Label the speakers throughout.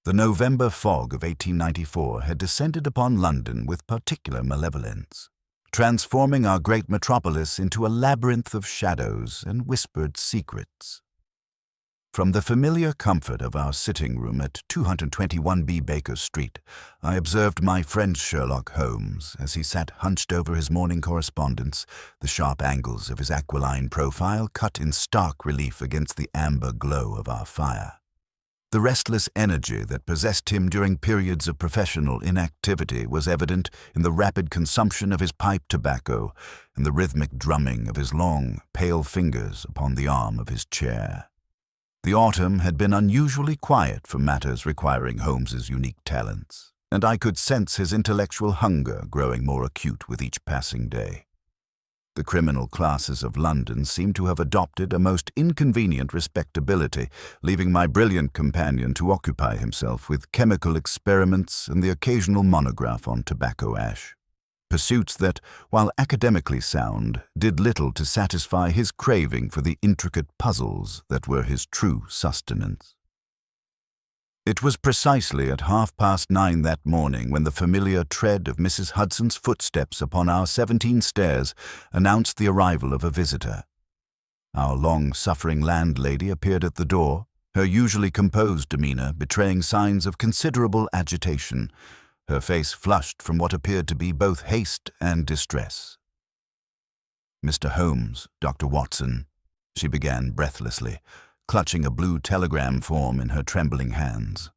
Speaker 1: The November fog of 1894 had descended upon London with particular malevolence, transforming our great metropolis into a labyrinth of shadows and whispered secrets. From the familiar comfort of our sitting room at 221B Baker Street, I observed my friend Sherlock Holmes as he sat hunched over his morning correspondence, the sharp angles of his aquiline profile cut in stark relief against the amber glow of our fire. The restless energy that possessed him during periods of professional inactivity was evident in the rapid consumption of his pipe tobacco and the rhythmic drumming of his long, pale fingers upon the arm of his chair. The autumn had been unusually quiet for matters requiring Holmes's unique talents, and I could sense his intellectual hunger growing more acute with each passing day. The criminal classes of London seemed to have adopted a most inconvenient respectability, leaving my brilliant companion to occupy himself with chemical experiments and the occasional monograph on tobacco ash. Pursuits that, while academically sound, did little to satisfy his craving for the intricate puzzles that were his true sustenance. It was precisely at 9:30 that morning when the familiar tread of Mrs. Hudson's footsteps upon our 17 stairs announced the arrival of a visitor. Our long-suffering landlady appeared at the door, her usually composed demeanor betraying signs of considerable agitation, her face flushed from what appeared to be both haste and distress. "Mr. Holmes, Dr. Watson," she began breathlessly, clutching a blue telegram form in her trembling hands.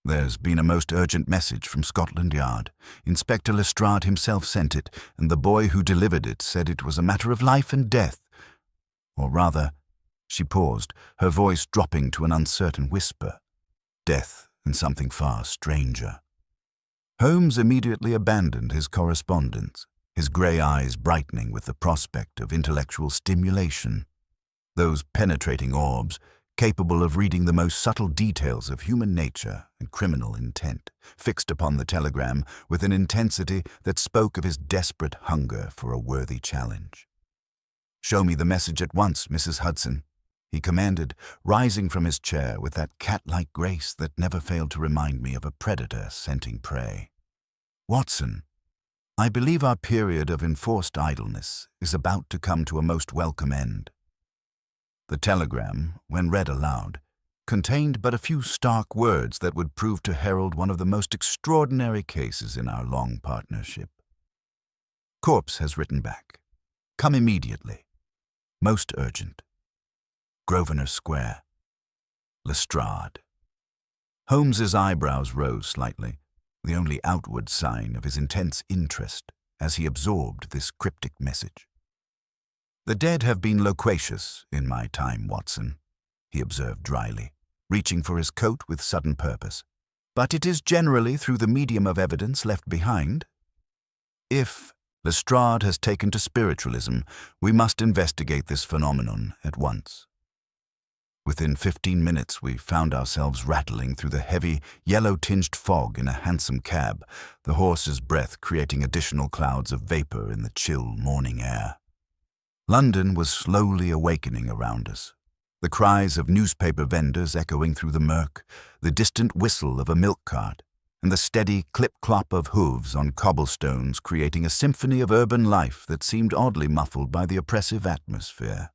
Speaker 1: "There's been a most urgent message from Scotland Yard. Inspector Lestrade himself sent it, and the boy who delivered it said it was a matter of life and death. Or rather," she paused, her voice dropping to an uncertain whisper, "death and something far stranger." Holmes immediately abandoned his correspondence, his grey eyes brightening with the prospect of intellectual stimulation. Those penetrating orbs, capable of reading the most subtle details of human nature and criminal intent, fixed upon the telegram with an intensity that spoke of his desperate hunger for a worthy challenge. "Show me the message at once, Mrs. Hudson," he commanded, rising from his chair with that cat-like grace that never failed to remind me of a predator scenting prey. "Watson, I believe our period of enforced idleness is about to come to a most welcome end." The telegram, when read aloud, contained but a few stark words that would prove to herald one of the most extraordinary cases in our long partnership. "Corpse has written back. Come immediately. Most urgent. Grosvenor Square. Lestrade." Holmes's eyebrows rose slightly, the only outward sign of his intense interest, as he absorbed this cryptic message. "The dead have been loquacious in my time, Watson," he observed dryly, reaching for his coat with sudden purpose. "But it is generally through the medium of evidence left behind. If Lestrade has taken to spiritualism, we must investigate this phenomenon at once." Within 15 minutes we found ourselves rattling through the heavy, yellow-tinged fog in a hansom cab, the horse's breath creating additional clouds of vapor in the chill morning air. London was slowly awakening around us, the cries of newspaper vendors echoing through the murk, the distant whistle of a milk cart, and the steady clip-clop of hooves on cobblestones creating a symphony of urban life that seemed oddly muffled by the oppressive atmosphere.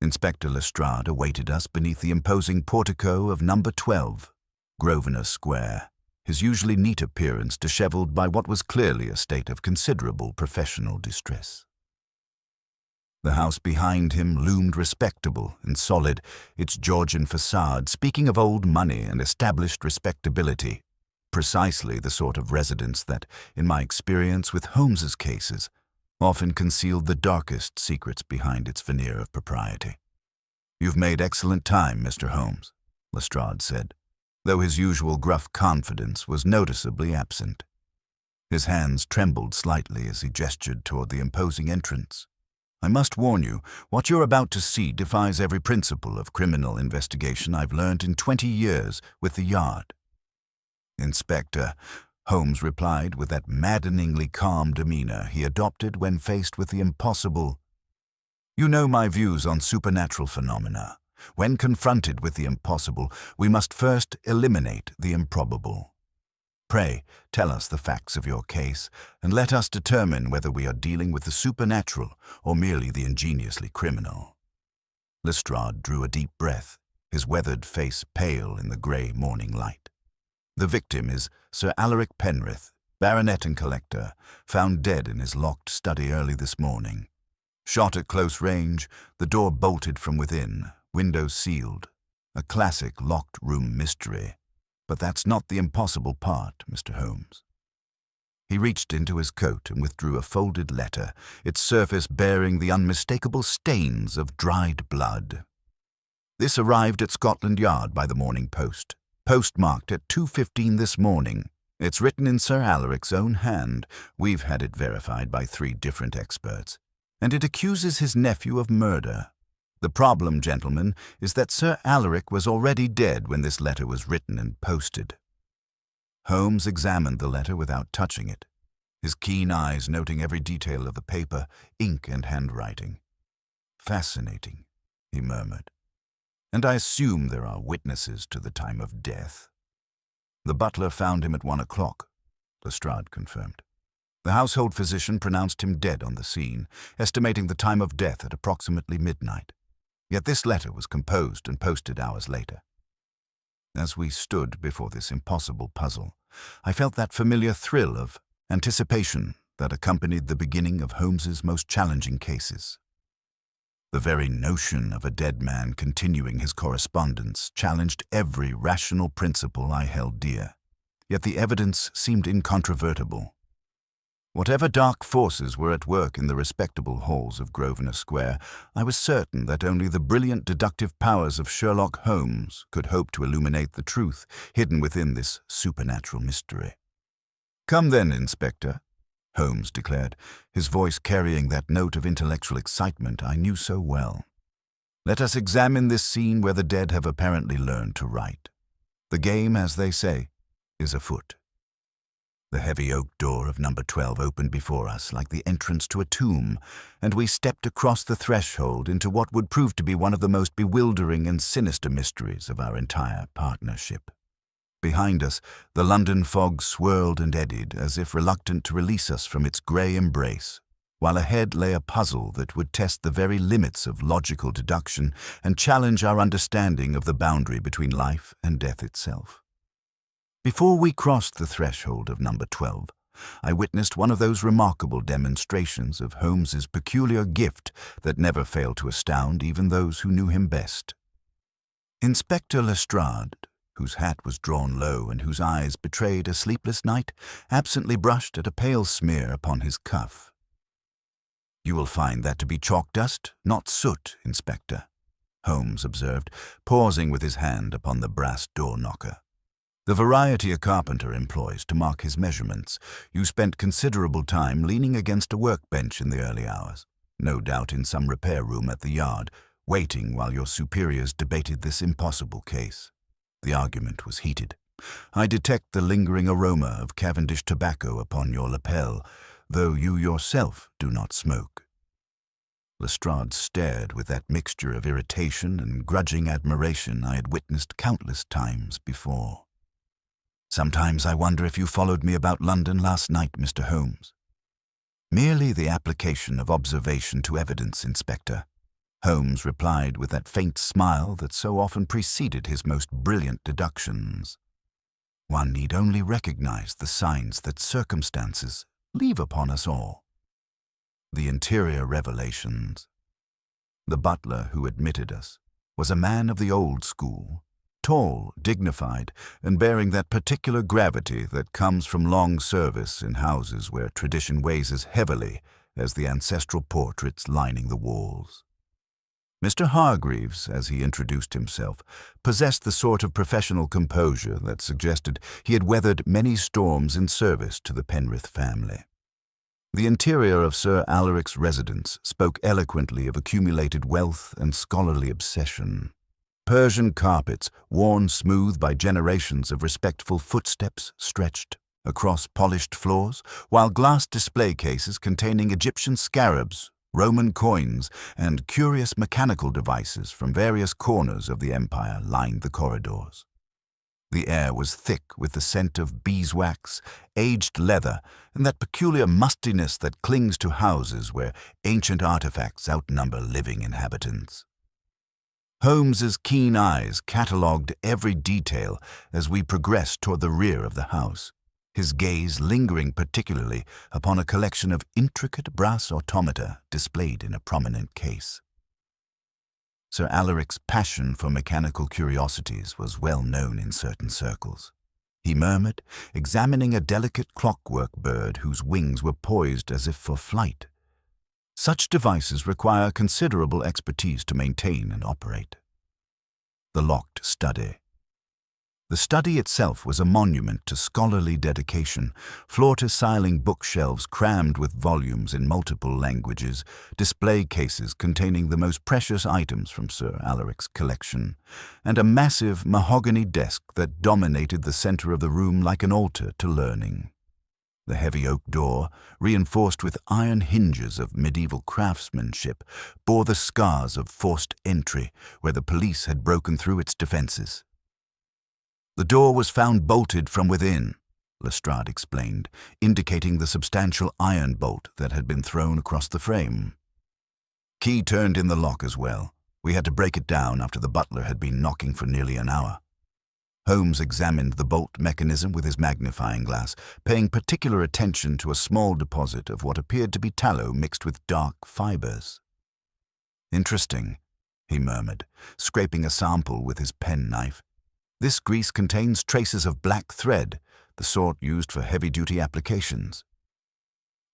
Speaker 1: Inspector Lestrade awaited us beneath the imposing portico of number 12, Grosvenor Square, his usually neat appearance dishevelled by what was clearly a state of considerable professional distress. The house behind him loomed respectable and solid, its Georgian facade speaking of old money and established respectability, precisely the sort of residence that, in my experience with Holmes's cases, often concealed the darkest secrets behind its veneer of propriety. "You've made excellent time, Mr. Holmes," Lestrade said, though his usual gruff confidence was noticeably absent. His hands trembled slightly as he gestured toward the imposing entrance. "I must warn you, what you're about to see defies every principle of criminal investigation I've learned in 20 years with the Yard." "Inspector," Holmes replied with that maddeningly calm demeanor he adopted when faced with the impossible. "You know my views on supernatural phenomena. When confronted with the impossible, we must first eliminate the improbable. Pray, tell us the facts of your case, and let us determine whether we are dealing with the supernatural or merely the ingeniously criminal." Lestrade drew a deep breath, his weathered face pale in the grey morning light. "The victim is Sir Alaric Penrith, baronet and collector, found dead in his locked study early this morning. Shot at close range, the door bolted from within, windows sealed. A classic locked room mystery. But that's not the impossible part, Mr. Holmes." He reached into his coat and withdrew a folded letter, its surface bearing the unmistakable stains of dried blood. "This arrived at Scotland Yard by the morning post, postmarked at 2:15 this morning. It's written in Sir Alaric's own hand. We've had it verified by 3 different experts. And it accuses his nephew of murder. The problem, gentlemen, is that Sir Alaric was already dead when this letter was written and posted." Holmes examined the letter without touching it, his keen eyes noting every detail of the paper, ink and handwriting. "Fascinating," he murmured. "And I assume there are witnesses to the time of death." "The butler found him at 1 o'clock, Lestrade confirmed. "The household physician pronounced him dead on the scene, estimating the time of death at approximately midnight. Yet this letter was composed and posted hours later." As we stood before this impossible puzzle, I felt that familiar thrill of anticipation that accompanied the beginning of Holmes's most challenging cases. The very notion of a dead man continuing his correspondence challenged every rational principle I held dear, yet the evidence seemed incontrovertible. Whatever dark forces were at work in the respectable halls of Grosvenor Square, I was certain that only the brilliant deductive powers of Sherlock Holmes could hope to illuminate the truth hidden within this supernatural mystery. "Come then, Inspector," Holmes declared, his voice carrying that note of intellectual excitement I knew so well. "Let us examine this scene where the dead have apparently learned to write. The game, as they say, is afoot." The heavy oak door of number 12 opened before us like the entrance to a tomb, and we stepped across the threshold into what would prove to be one of the most bewildering and sinister mysteries of our entire partnership. Behind us, the London fog swirled and eddied as if reluctant to release us from its grey embrace, while ahead lay a puzzle that would test the very limits of logical deduction and challenge our understanding of the boundary between life and death itself. Before we crossed the threshold of number 12, I witnessed one of those remarkable demonstrations of Holmes's peculiar gift that never failed to astound even those who knew him best. Inspector Lestrade, whose hat was drawn low and whose eyes betrayed a sleepless night, absently brushed at a pale smear upon his cuff. "You will find that to be chalk dust, not soot, Inspector," Holmes observed, pausing with his hand upon the brass door knocker. "The variety a carpenter employs to mark his measurements. You spent considerable time leaning against a workbench in the early hours, no doubt in some repair room at the yard, waiting while your superiors debated this impossible case. The argument was heated. I detect the lingering aroma of Cavendish tobacco upon your lapel, though you yourself do not smoke." Lestrade stared with that mixture of irritation and grudging admiration I had witnessed countless times before. "Sometimes I wonder if you followed me about London last night, Mr. Holmes." "Merely the application of observation to evidence, Inspector," Holmes replied with that faint smile that so often preceded his most brilliant deductions. "One need only recognize the signs that circumstances leave upon us all." The interior revelations. The butler who admitted us was a man of the old school, tall, dignified, and bearing that particular gravity that comes from long service in houses where tradition weighs as heavily as the ancestral portraits lining the walls. Mr. Hargreaves, as he introduced himself, possessed the sort of professional composure that suggested he had weathered many storms in service to the Penrith family. The interior of Sir Alaric's residence spoke eloquently of accumulated wealth and scholarly obsession. Persian carpets, worn smooth by generations of respectful footsteps, stretched across polished floors, while glass display cases containing Egyptian scarabs Roman coins, and curious mechanical devices from various corners of the empire lined the corridors. The air was thick with the scent of beeswax, aged leather, and that peculiar mustiness that clings to houses where ancient artifacts outnumber living inhabitants. Holmes's keen eyes catalogued every detail as we progressed toward the rear of the house, his gaze lingering particularly upon a collection of intricate brass automata displayed in a prominent case. Sir Alaric's passion for mechanical curiosities was well known in certain circles. He murmured, examining a delicate clockwork bird whose wings were poised as if for flight. Such devices require considerable expertise to maintain and operate. The locked study. The study itself was a monument to scholarly dedication, floor-to-ceiling bookshelves crammed with volumes in multiple languages, display cases containing the most precious items from Sir Alaric's collection, and a massive mahogany desk that dominated the center of the room like an altar to learning. The heavy oak door, reinforced with iron hinges of medieval craftsmanship, bore the scars of forced entry where the police had broken through its defenses. "The door was found bolted from within," Lestrade explained, indicating the substantial iron bolt that had been thrown across the frame. "Key turned in the lock as well. We had to break it down after the butler had been knocking for nearly an hour." Holmes examined the bolt mechanism with his magnifying glass, paying particular attention to a small deposit of what appeared to be tallow mixed with dark fibers. "Interesting," he murmured, scraping a sample with his penknife. "This grease contains traces of black thread, the sort used for heavy-duty applications."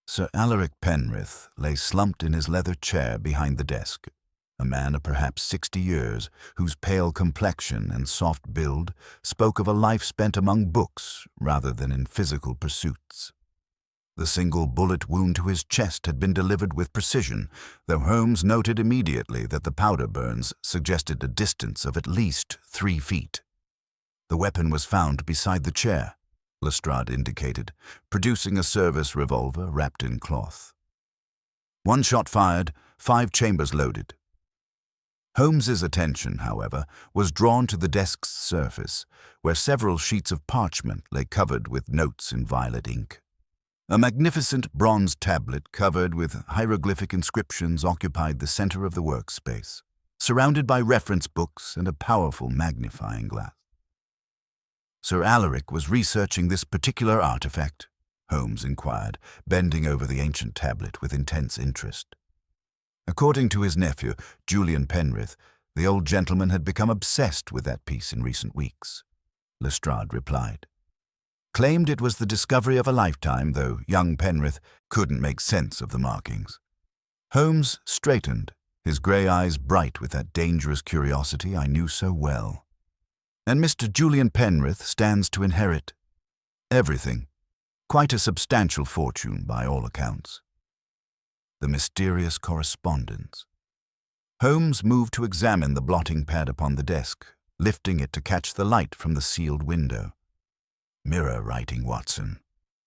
Speaker 1: Sir Alaric Penrith lay slumped in his leather chair behind the desk, a man of perhaps 60 years, whose pale complexion and soft build spoke of a life spent among books rather than in physical pursuits. The single bullet wound to his chest had been delivered with precision, though Holmes noted immediately that the powder burns suggested a distance of at least 3 feet. The weapon was found beside the chair, Lestrade indicated, producing a service revolver wrapped in cloth. "1 shot fired, 5 chambers loaded." Holmes's attention, however, was drawn to the desk's surface, where several sheets of parchment lay covered with notes in violet ink. A magnificent bronze tablet covered with hieroglyphic inscriptions occupied the center of the workspace, surrounded by reference books and a powerful magnifying glass. "Sir Alaric was researching this particular artifact?" Holmes inquired, bending over the ancient tablet with intense interest. According to his nephew, Julian Penrith, the old gentleman had become obsessed with that piece in recent weeks, Lestrade replied. Claimed it was the discovery of a lifetime, though young Penrith couldn't make sense of the markings. Holmes straightened, his grey eyes bright with that dangerous curiosity I knew so well. "And Mr. Julian Penrith stands to inherit everything. Quite a substantial fortune by all accounts." The mysterious correspondence. Holmes moved to examine the blotting pad upon the desk, lifting it to catch the light from the sealed window. "Mirror writing, Watson,"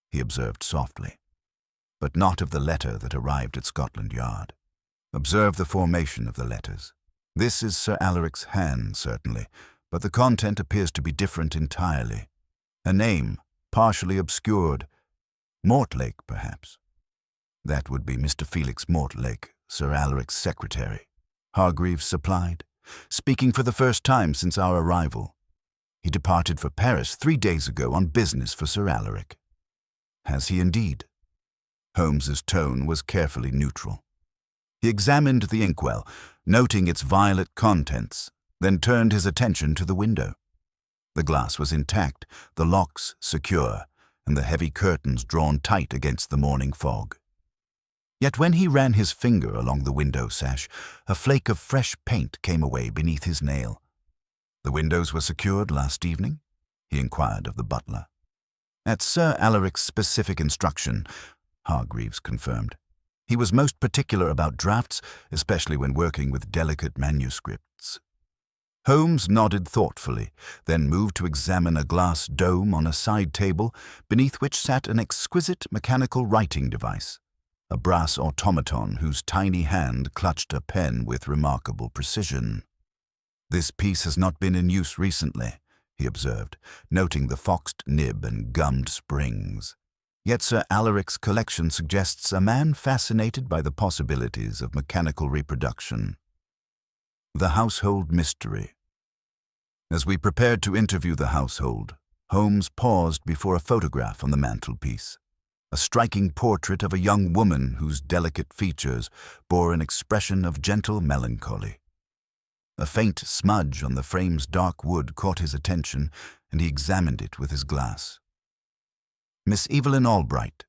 Speaker 1: he observed softly. "But not of the letter that arrived at Scotland Yard. Observe the formation of the letters. This is Sir Alaric's hand, certainly, but the content appears to be different entirely. A name, partially obscured. Mortlake, perhaps." "That would be Mr. Felix Mortlake, Sir Alaric's secretary," Hargreaves supplied, "speaking for the first time since our arrival. He departed for Paris 3 days ago on business for Sir Alaric." "Has he indeed?" Holmes's tone was carefully neutral. He examined the inkwell, noting its violet contents, then turned his attention to the window. The glass was intact, the locks secure, and the heavy curtains drawn tight against the morning fog. Yet when he ran his finger along the window sash, a flake of fresh paint came away beneath his nail. "The windows were secured last evening?" he inquired of the butler. "At Sir Alaric's specific instruction," Hargreaves confirmed. "He was most particular about drafts, especially when working with delicate manuscripts." Holmes nodded thoughtfully, then moved to examine a glass dome on a side table beneath which sat an exquisite mechanical writing device. a brass automaton whose tiny hand clutched a pen with remarkable precision. "This piece has not been in use recently," he observed, noting the foxed nib and gummed springs. "Yet Sir Alaric's collection suggests a man fascinated by the possibilities of mechanical reproduction." The household mystery. As we prepared to interview the household, Holmes paused before a photograph on the mantelpiece, a striking portrait of a young woman whose delicate features bore an expression of gentle melancholy. A faint smudge on the frame's dark wood caught his attention, and he examined it with his glass. "Miss Evelyn Albright,"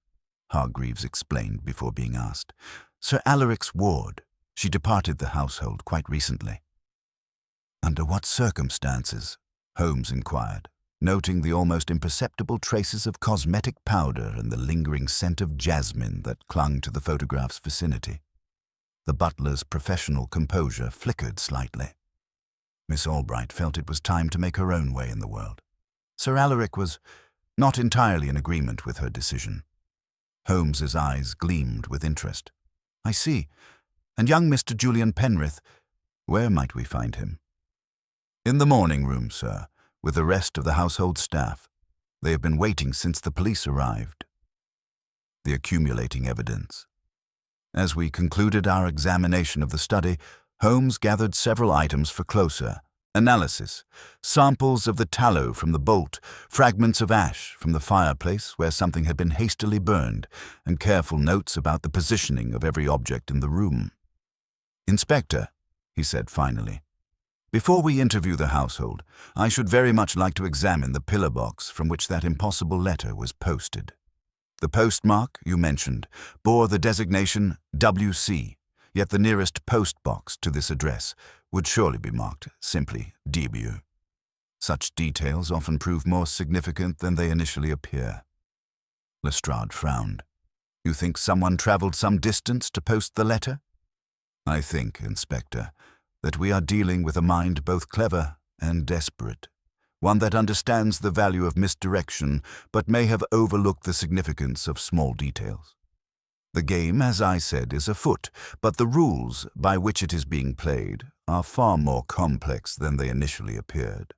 Speaker 1: Hargreaves explained before being asked. "Sir Alaric's ward. She departed the household quite recently." "Under what circumstances?" Holmes inquired, noting the almost imperceptible traces of cosmetic powder and the lingering scent of jasmine that clung to the photograph's vicinity. The butler's professional composure flickered slightly. Miss Albright felt it was time to make her own way in the world. Sir Alaric was not entirely in agreement with her decision. Holmes's eyes gleamed with interest. "I see. And young Mr. Julian Penrith, where might we find him?" "In the morning room, sir, with the rest of the household staff. They have been waiting since the police arrived." The accumulating evidence. As we concluded our examination of the study, Holmes gathered several items for closer analysis: samples of the tallow from the bolt, fragments of ash from the fireplace where something had been hastily burned, and careful notes about the positioning of every object in the room. "Inspector," he said finally, "before we interview the household, I should very much like to examine the pillar box from which that impossible letter was posted. The postmark, you mentioned, bore the designation WC, yet the nearest post box to this address would surely be marked simply DW. Such details often prove more significant than they initially appear." Lestrade frowned. "You think someone traveled some distance to post the letter?" "I think, Inspector, that we are dealing with a mind both clever and desperate, one that understands the value of misdirection but may have overlooked the significance of small details. The game, as I said, is afoot, but the rules by which it is being played are far more complex than they initially appeared."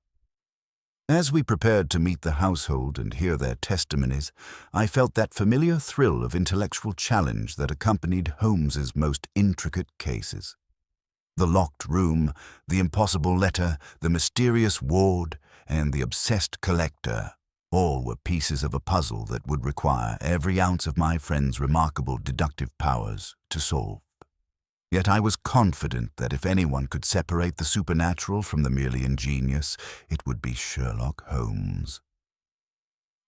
Speaker 1: As we prepared to meet the household and hear their testimonies, I felt that familiar thrill of intellectual challenge that accompanied Holmes's most intricate cases. The locked room, the impossible letter, the mysterious ward, and the obsessed collector, all were pieces of a puzzle that would require every ounce of my friend's remarkable deductive powers to solve. Yet I was confident that if anyone could separate the supernatural from the merely ingenious, it would be Sherlock Holmes.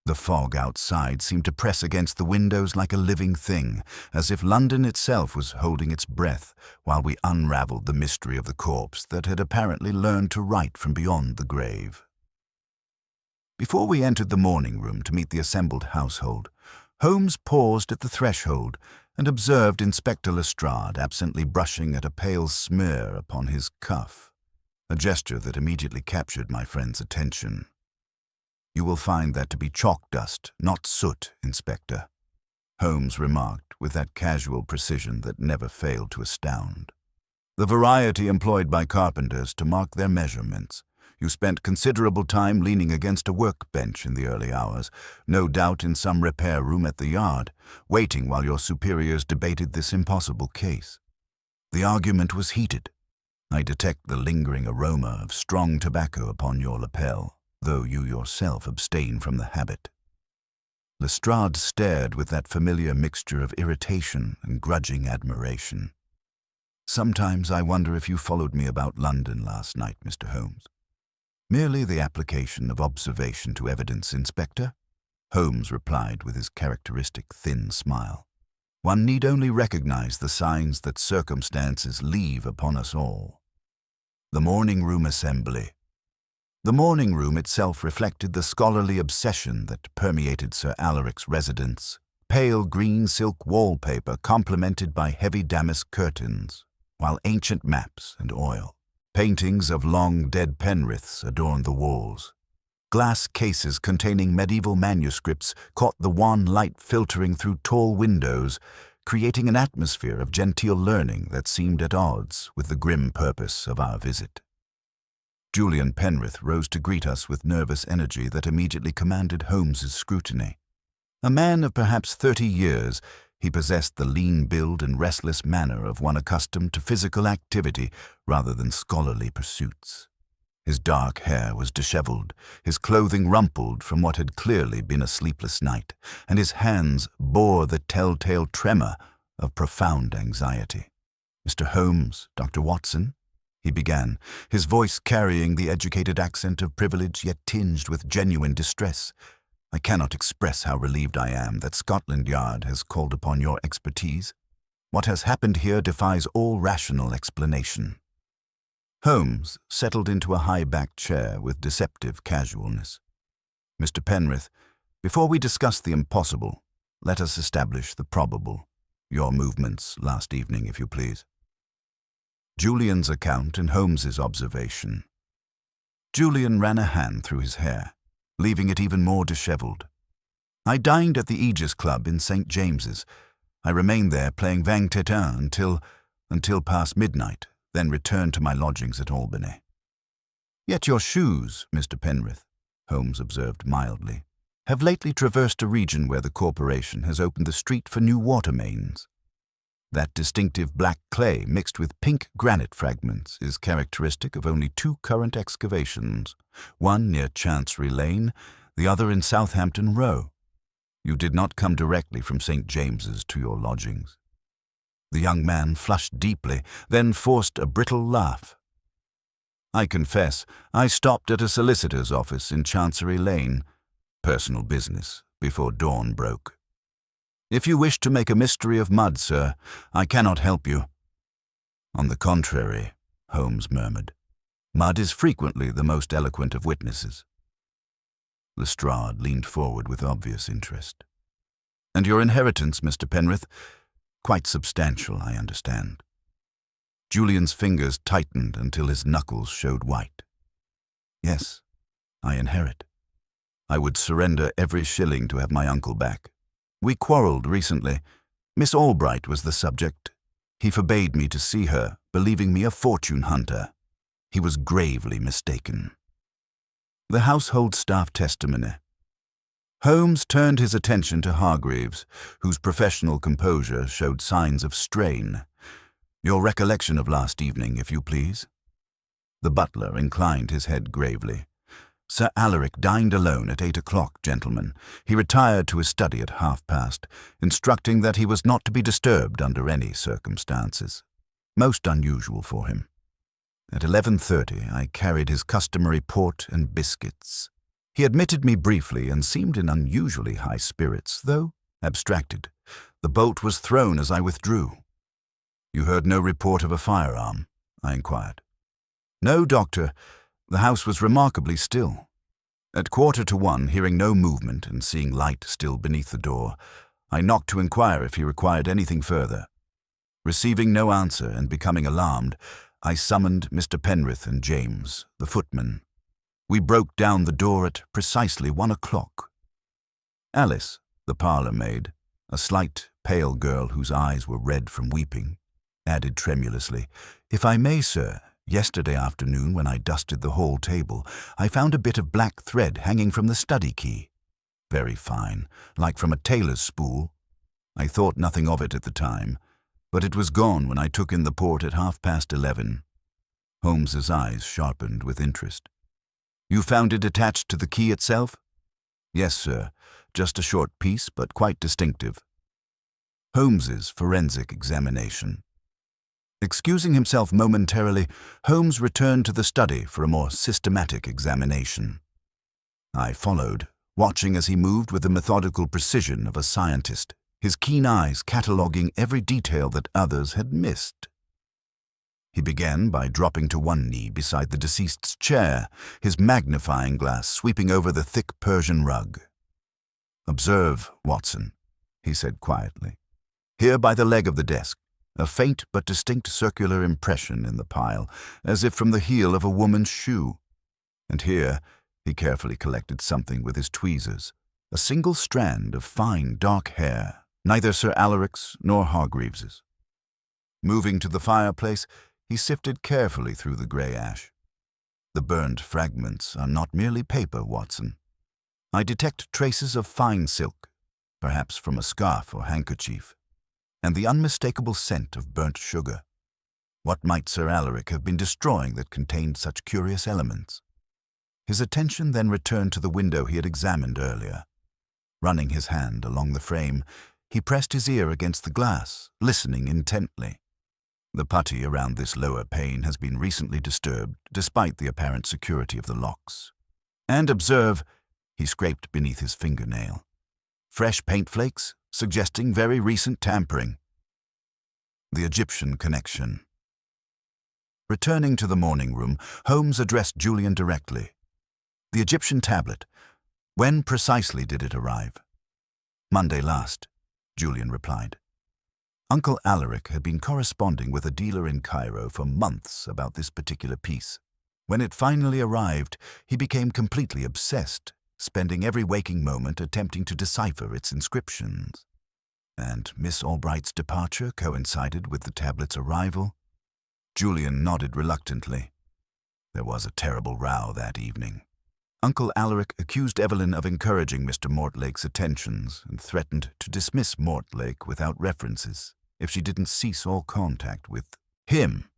Speaker 1: The fog outside seemed to press against the windows like a living thing, as if London itself was holding its breath while we unraveled the mystery of the corpse that had apparently learned to write from beyond the grave. Before we entered the morning room to meet the assembled household, Holmes paused at the threshold and observed Inspector Lestrade absently brushing at a pale smear upon his cuff, a gesture that immediately captured my friend's attention. "You will find that to be chalk dust, not soot, Inspector," Holmes remarked with that casual precision that never failed to astound. "The variety employed by carpenters to mark their measurements. You spent considerable time leaning against a workbench in the early hours, no doubt in some repair room at the yard, waiting while your superiors debated this impossible case. The argument was heated. I detect the lingering aroma of strong tobacco upon your lapel, though you yourself abstain from the habit." Lestrade stared with that familiar mixture of irritation and grudging admiration. "Sometimes I wonder if you followed me about London last night, Mr. Holmes." "Merely the application of observation to evidence, Inspector," Holmes replied with his characteristic thin smile. "One need only recognize the signs that circumstances leave upon us all." The morning room assembly. The morning room itself reflected the scholarly obsession that permeated Sir Alaric's residence. Pale green silk wallpaper complemented by heavy damask curtains, while ancient maps and oil paintings of long-dead Penriths adorned the walls. Glass cases containing medieval manuscripts caught the wan light filtering through tall windows, creating an atmosphere of genteel learning that seemed at odds with the grim purpose of our visit. Julian Penrith rose to greet us with nervous energy that immediately commanded Holmes's scrutiny. A man of perhaps 30 years, he possessed the lean build and restless manner of one accustomed to physical activity rather than scholarly pursuits. His dark hair was disheveled, his clothing rumpled from what had clearly been a sleepless night, and his hands bore the telltale tremor of profound anxiety. "Mr. Holmes, Dr. Watson," he began, his voice carrying the educated accent of privilege yet tinged with genuine distress. "I cannot express how relieved I am that Scotland Yard has called upon your expertise. What has happened here defies all rational explanation." Holmes settled into a high-backed chair with deceptive casualness. "Mr. Penrith, before we discuss the impossible, let us establish the probable. Your movements last evening, if you please." Julian's account and Holmes's observation. Julian ran a hand through his hair, leaving it even more disheveled. "I dined at the Aegis Club in St. James's. I remained there playing vingt-et-un until past midnight, then returned to my lodgings at Albany." "Yet your shoes, Mr. Penrith," Holmes observed mildly, "have lately traversed a region where the corporation has opened the street for new water mains. That distinctive black clay mixed with pink granite fragments is characteristic of only two current excavations, one near Chancery Lane, the other in Southampton Row. You did not come directly from St. James's to your lodgings." The young man flushed deeply, then forced a brittle laugh. "I confess, I stopped at a solicitor's office in Chancery Lane, personal business, before dawn broke. If you wish to make a mystery of mud, sir, I cannot help you." "On the contrary," Holmes murmured, "mud is frequently the most eloquent of witnesses." Lestrade leaned forward with obvious interest. "And your inheritance, Mr. Penrith? Quite substantial, I understand." Julian's fingers tightened until his knuckles showed white. "Yes, I inherit. I would surrender every shilling to have my uncle back. We quarrelled recently. Miss Albright was the subject. He forbade me to see her, believing me a fortune hunter. He was gravely mistaken." The household staff testimony. Holmes turned his attention to Hargreaves, whose professional composure showed signs of strain. "Your recollection of last evening, if you please." The butler inclined his head gravely. "Sir Alaric dined alone at 8 o'clock, gentlemen. He retired to his study at 1:30, instructing that he was not to be disturbed under any circumstances. Most unusual for him. At 11:30 I carried his customary port and biscuits. He admitted me briefly and seemed in unusually high spirits, though abstracted. The bolt was thrown as I withdrew." "You heard no report of a firearm?" I inquired. "No, doctor. The house was remarkably still. At 1:45, hearing no movement and seeing light still beneath the door, I knocked to inquire if he required anything further. Receiving no answer and becoming alarmed, I summoned Mr. Penrith and James, the footman. We broke down the door at precisely 1 o'clock. Alice, the parlour maid, a slight, pale girl whose eyes were red from weeping, added tremulously, "If I may, sir, yesterday afternoon when I dusted the hall table, I found a bit of black thread hanging from the study key. Very fine, like from a tailor's spool. I thought nothing of it at the time, but it was gone when I took in the port at 11:30. Holmes's eyes sharpened with interest. "You found it attached to the key itself?" "Yes, sir. Just a short piece, but quite distinctive." Holmes's forensic examination. Excusing himself momentarily, Holmes returned to the study for a more systematic examination. I followed, watching as he moved with the methodical precision of a scientist, his keen eyes cataloguing every detail that others had missed. He began by dropping to one knee beside the deceased's chair, his magnifying glass sweeping over the thick Persian rug. "Observe, Watson," he said quietly. "Here by the leg of the desk, a faint but distinct circular impression in the pile, as if from the heel of a woman's shoe. And here," he carefully collected something with his tweezers, "a single strand of fine dark hair, Neither Sir Alaric's nor Hargreaves's. Moving to the fireplace, he sifted carefully through the grey ash. The burned fragments are not merely paper, Watson. I detect traces of fine silk, perhaps from a scarf or handkerchief, and the unmistakable scent of burnt sugar. What might Sir Alaric have been destroying that contained such curious elements? His attention then returned to the window he had examined earlier. Running his hand along the frame, he pressed his ear against the glass, listening intently. The putty around this lower pane has been recently disturbed, despite the apparent security of the locks. And observe, he scraped beneath his fingernail, fresh paint flakes, suggesting very recent tampering. The Egyptian connection. Returning to the morning room, Holmes addressed Julian directly. The Egyptian tablet. When precisely did it arrive? Monday last, Julian replied. Uncle Alaric had been corresponding with a dealer in Cairo for months about this particular piece. When it finally arrived, he became completely obsessed, spending every waking moment attempting to decipher its inscriptions. And Miss Albright's departure coincided with the tablet's arrival? Julian nodded reluctantly. There was a terrible row that evening. Uncle Alaric accused Evelyn of encouraging Mr. Mortlake's attentions and threatened to dismiss Mortlake without references if she didn't cease all contact with him.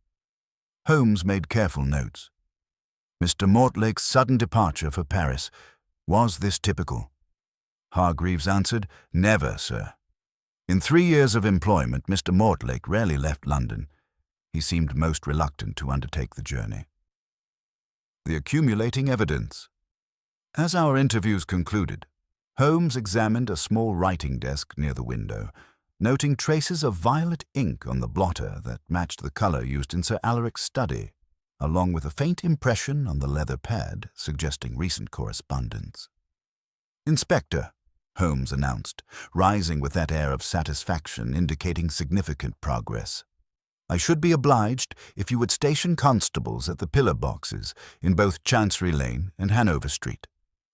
Speaker 1: Holmes made careful notes. Mr. Mortlake's sudden departure for Paris. Was this typical? Hargreaves answered, Never, sir. In 3 years of employment, Mr. Mortlake rarely left London. He seemed most reluctant to undertake the journey. The accumulating evidence. As our interviews concluded, Holmes examined a small writing desk near the window, noting traces of violet ink on the blotter that matched the color used in Sir Alaric's study, along with a faint impression on the leather pad suggesting recent correspondence. Inspector, Holmes announced, rising with that air of satisfaction indicating significant progress. I should be obliged if you would station constables at the pillar boxes in both Chancery Lane and Hanover Street.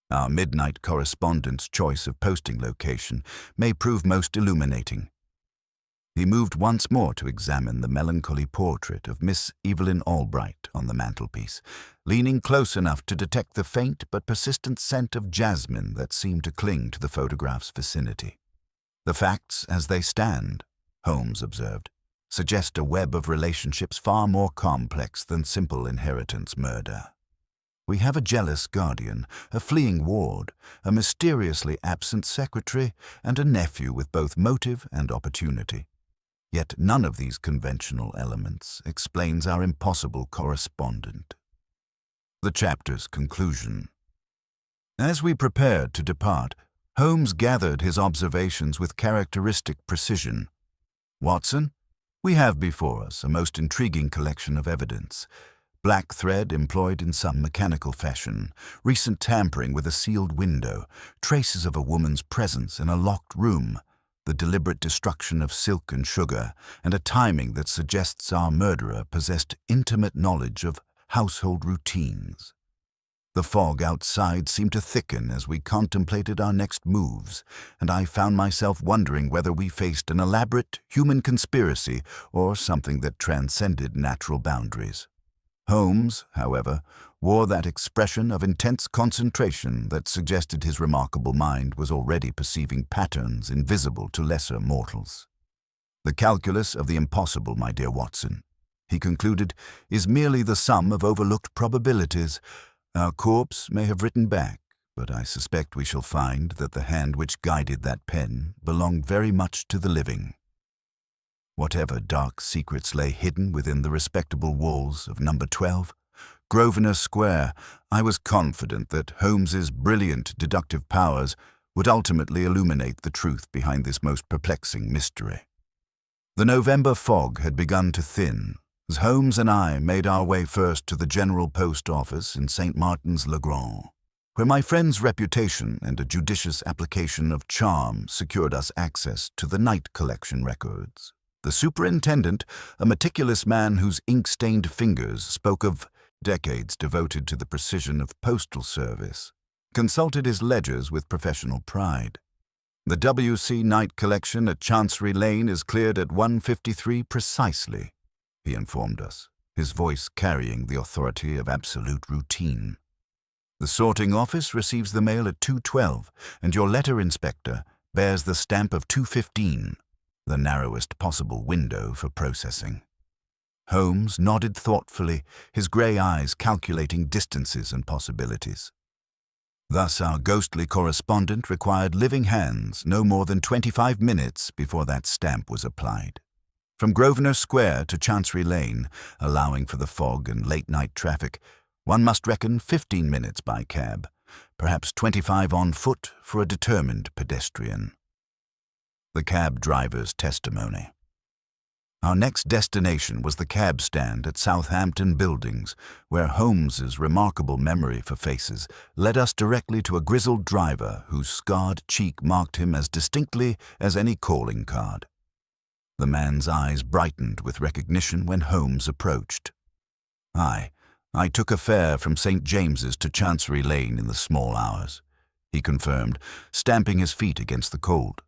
Speaker 1: Our midnight correspondent's choice of posting location may prove most illuminating. He moved once more to examine the melancholy portrait of Miss Evelyn Albright on the mantelpiece, leaning close enough to detect the faint but persistent scent of jasmine that seemed to cling to the photograph's vicinity. The facts as they stand, Holmes observed, suggest a web of relationships far more complex than simple inheritance murder. We have a jealous guardian, a fleeing ward, a mysteriously absent secretary, and a nephew with both motive and opportunity. Yet none of these conventional elements explains our impossible correspondent. The chapter's conclusion. As we prepared to depart, Holmes gathered his observations with characteristic precision. Watson, we have before us a most intriguing collection of evidence. Black thread employed in some mechanical fashion, recent tampering with a sealed window, traces of a woman's presence in a locked room, the deliberate destruction of silk and sugar, and a timing that suggests our murderer possessed intimate knowledge of household routines. The fog outside seemed to thicken as we contemplated our next moves, and I found myself wondering whether we faced an elaborate human conspiracy or something that transcended natural boundaries. Holmes, however, wore that expression of intense concentration that suggested his remarkable mind was already perceiving patterns invisible to lesser mortals. The calculus of the impossible, my dear Watson, he concluded, is merely the sum of overlooked probabilities. Our corpse may have written back, but I suspect we shall find that the hand which guided that pen belonged very much to the living. Whatever dark secrets lay hidden within the respectable walls of number 12, Grosvenor Square, I was confident that Holmes's brilliant deductive powers would ultimately illuminate the truth behind this most perplexing mystery. The November fog had begun to thin as Holmes and I made our way first to the General Post Office in St. Martin's-le-Grand, where my friend's reputation and a judicious application of charm secured us access to the night collection records. The superintendent, a meticulous man whose ink-stained fingers spoke of decades devoted to the precision of postal service, consulted his ledgers with professional pride. The W.C. Knight collection at Chancery Lane is cleared at 1:53 precisely, he informed us, his voice carrying the authority of absolute routine. The sorting office receives the mail at 2:12, and your letter inspector bears the stamp of 2:15, the narrowest possible window for processing. Holmes nodded thoughtfully, his grey eyes calculating distances and possibilities. Thus our ghostly correspondent required living hands no more than 25 minutes before that stamp was applied. From Grosvenor Square to Chancery Lane, allowing for the fog and late-night traffic, one must reckon 15 minutes by cab, perhaps 25 on foot for a determined pedestrian. The cab driver's testimony. Our next destination was the cab stand at Southampton Buildings, where Holmes's remarkable memory for faces led us directly to a grizzled driver whose scarred cheek marked him as distinctly as any calling card. The man's eyes brightened with recognition when Holmes approached. I took a fare from St. James's to Chancery Lane in the small hours, he confirmed, stamping his feet against the cold.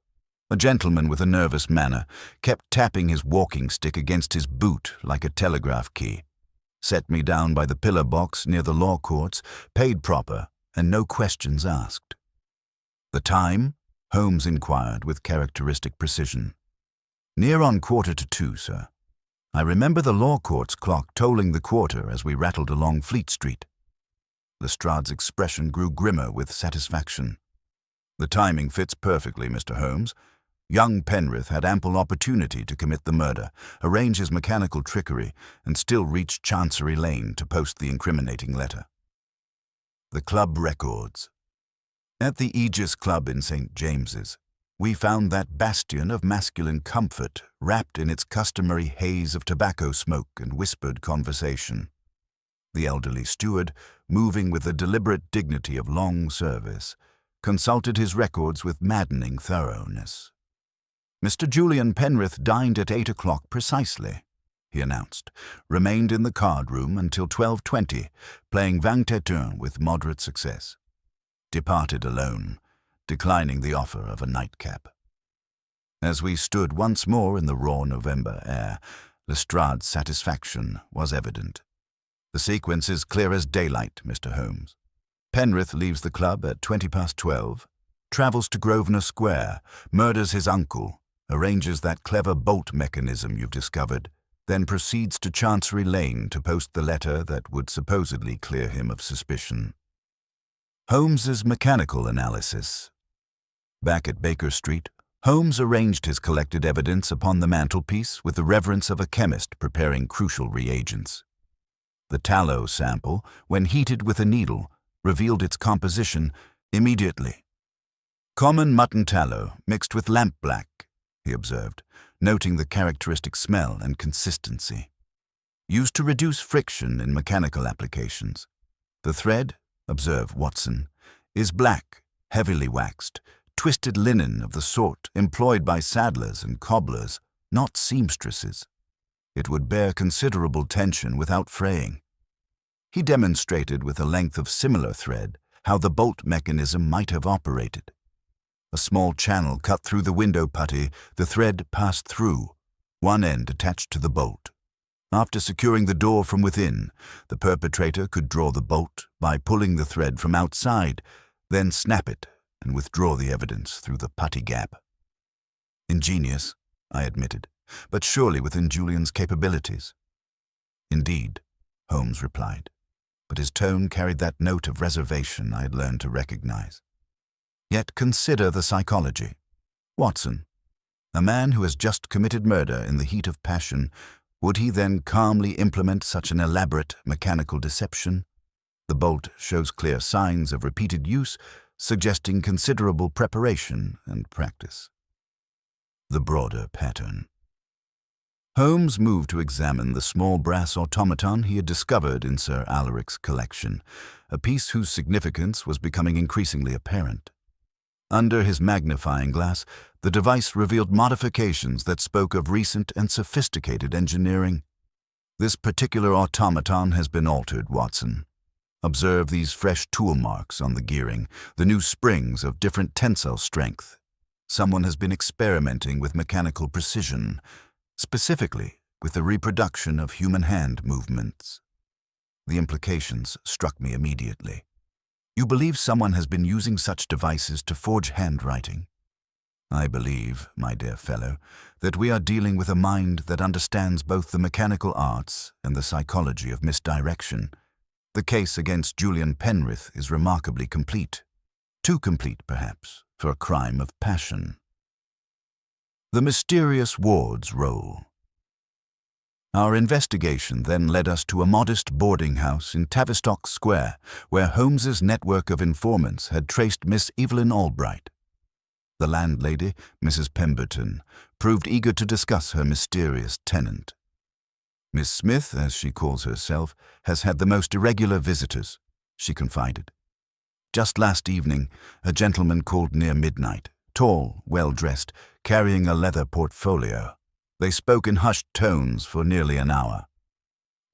Speaker 1: A gentleman with a nervous manner kept tapping his walking stick against his boot like a telegraph key, set me down by the pillar box near the law courts, paid proper, and no questions asked. The time? Holmes inquired with characteristic precision. Near on 1:45, sir. I remember the law courts clock tolling the quarter as we rattled along Fleet Street. Lestrade's expression grew grimmer with satisfaction. The timing fits perfectly, Mr. Holmes. Young Penrith had ample opportunity to commit the murder, arrange his mechanical trickery, and still reach Chancery Lane to post the incriminating letter. The club records. At the Aegis Club in St. James's, we found that bastion of masculine comfort wrapped in its customary haze of tobacco smoke and whispered conversation. The elderly steward, moving with the deliberate dignity of long service, consulted his records with maddening thoroughness. Mr. Julian Penrith dined at 8 o'clock precisely, he announced, remained in the card room until 12:20, playing vingt et un with moderate success. Departed alone, declining the offer of a nightcap. As we stood once more in the raw November air, Lestrade's satisfaction was evident. The sequence is clear as daylight, Mr. Holmes. Penrith leaves the club at 12:20, travels to Grosvenor Square, murders his uncle, arranges that clever bolt mechanism you've discovered, then proceeds to Chancery Lane to post the letter that would supposedly clear him of suspicion. Holmes's mechanical analysis. Back at Baker Street, Holmes arranged his collected evidence upon the mantelpiece with the reverence of a chemist preparing crucial reagents. The tallow sample, when heated with a needle, revealed its composition immediately. Common mutton tallow mixed with lampblack, he observed, noting the characteristic smell and consistency. Used to reduce friction in mechanical applications. The thread, observed Watson, is black, heavily waxed, twisted linen of the sort employed by saddlers and cobblers, not seamstresses. It would bear considerable tension without fraying. He demonstrated with a length of similar thread how the bolt mechanism might have operated. A small channel cut through the window putty, the thread passed through, one end attached to the bolt. After securing the door from within, the perpetrator could draw the bolt by pulling the thread from outside, then snap it and withdraw the evidence through the putty gap. Ingenious, I admitted, but surely within Julian's capabilities. Indeed, Holmes replied, but his tone carried that note of reservation I had learned to recognize. Yet consider the psychology. Watson, a man who has just committed murder in the heat of passion, would he then calmly implement such an elaborate mechanical deception? The bolt shows clear signs of repeated use, suggesting considerable preparation and practice. The broader pattern. Holmes moved to examine the small brass automaton he had discovered in Sir Alaric's collection, a piece whose significance was becoming increasingly apparent. Under his magnifying glass, the device revealed modifications that spoke of recent and sophisticated engineering. This particular automaton has been altered, Watson. Observe these fresh tool marks on the gearing, the new springs of different tensile strength. Someone has been experimenting with mechanical precision, specifically with the reproduction of human hand movements. The implications struck me immediately. You believe someone has been using such devices to forge handwriting? I believe, my dear fellow, that we are dealing with a mind that understands both the mechanical arts and the psychology of misdirection. The case against Julian Penrith is remarkably complete. Too complete, perhaps, for a crime of passion. The mysterious Ward's role. Our investigation then led us to a modest boarding house in Tavistock Square, where Holmes's network of informants had traced Miss Evelyn Albright. The landlady, Mrs. Pemberton, proved eager to discuss her mysterious tenant. Miss Smith, as she calls herself, has had the most irregular visitors, she confided. Just last evening, a gentleman called near midnight, tall, well-dressed, carrying a leather portfolio. They spoke in hushed tones for nearly an hour.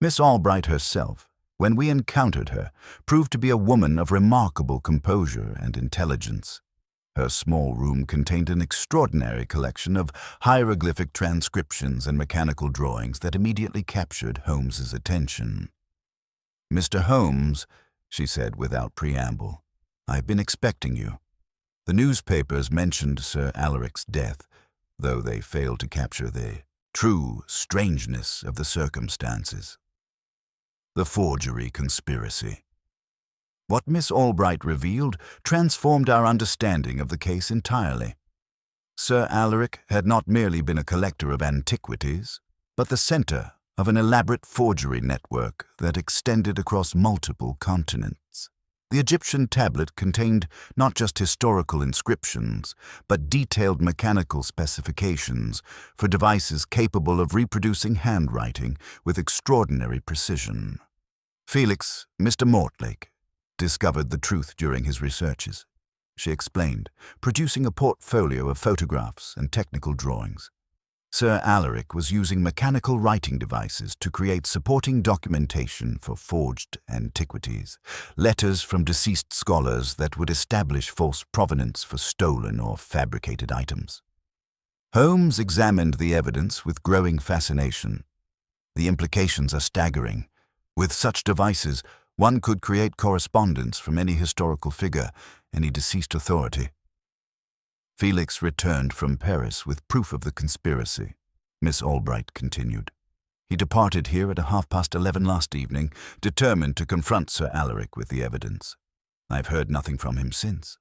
Speaker 1: Miss Albright herself, when we encountered her, proved to be a woman of remarkable composure and intelligence. Her small room contained an extraordinary collection of hieroglyphic transcriptions and mechanical drawings that immediately captured Holmes's attention. "Mr. Holmes," she said without preamble, "I've been expecting you. The newspapers mentioned Sir Alaric's death, though they failed to capture the true strangeness of the circumstances. The forgery conspiracy. What Miss Albright revealed transformed our understanding of the case entirely. Sir Alaric had not merely been a collector of antiquities, but the center of an elaborate forgery network that extended across multiple continents. The Egyptian tablet contained not just historical inscriptions, but detailed mechanical specifications for devices capable of reproducing handwriting with extraordinary precision. Felix, Mr. Mortlake, discovered the truth during his researches, she explained, producing a portfolio of photographs and technical drawings. Sir Alaric was using mechanical writing devices to create supporting documentation for forged antiquities, letters from deceased scholars that would establish false provenance for stolen or fabricated items. Holmes examined the evidence with growing fascination. The implications are staggering. With such devices, one could create correspondence from any historical figure, any deceased authority. Felix returned from Paris with proof of the conspiracy, Miss Albright continued. He departed here at 11:30 last evening, determined to confront Sir Alaric with the evidence. I've heard nothing from him since.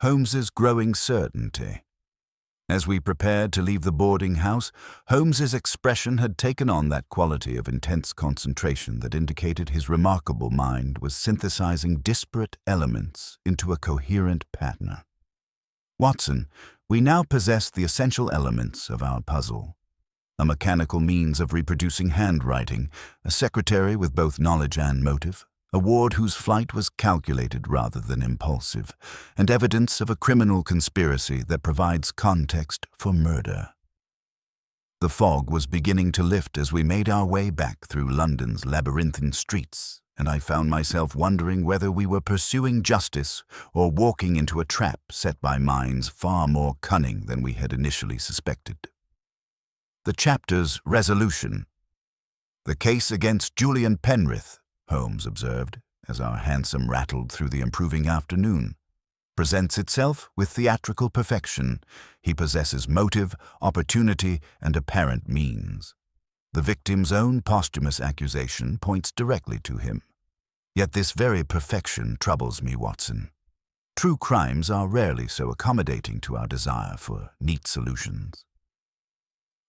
Speaker 1: Holmes's growing certainty. As we prepared to leave the boarding house, Holmes's expression had taken on that quality of intense concentration that indicated his remarkable mind was synthesizing disparate elements into a coherent pattern. "Watson, we now possess the essential elements of our puzzle. A mechanical means of reproducing handwriting, a secretary with both knowledge and motive, a ward whose flight was calculated rather than impulsive, and evidence of a criminal conspiracy that provides context for murder." The fog was beginning to lift as we made our way back through London's labyrinthine streets, and I found myself wondering whether we were pursuing justice or walking into a trap set by minds far more cunning than we had initially suspected. The chapter's resolution. "The case against Julian Penrith," Holmes observed, as our hansom rattled through the improving afternoon, "presents itself with theatrical perfection. He possesses motive, opportunity, and apparent means. The victim's own posthumous accusation points directly to him. Yet this very perfection troubles me, Watson. True crimes are rarely so accommodating to our desire for neat solutions."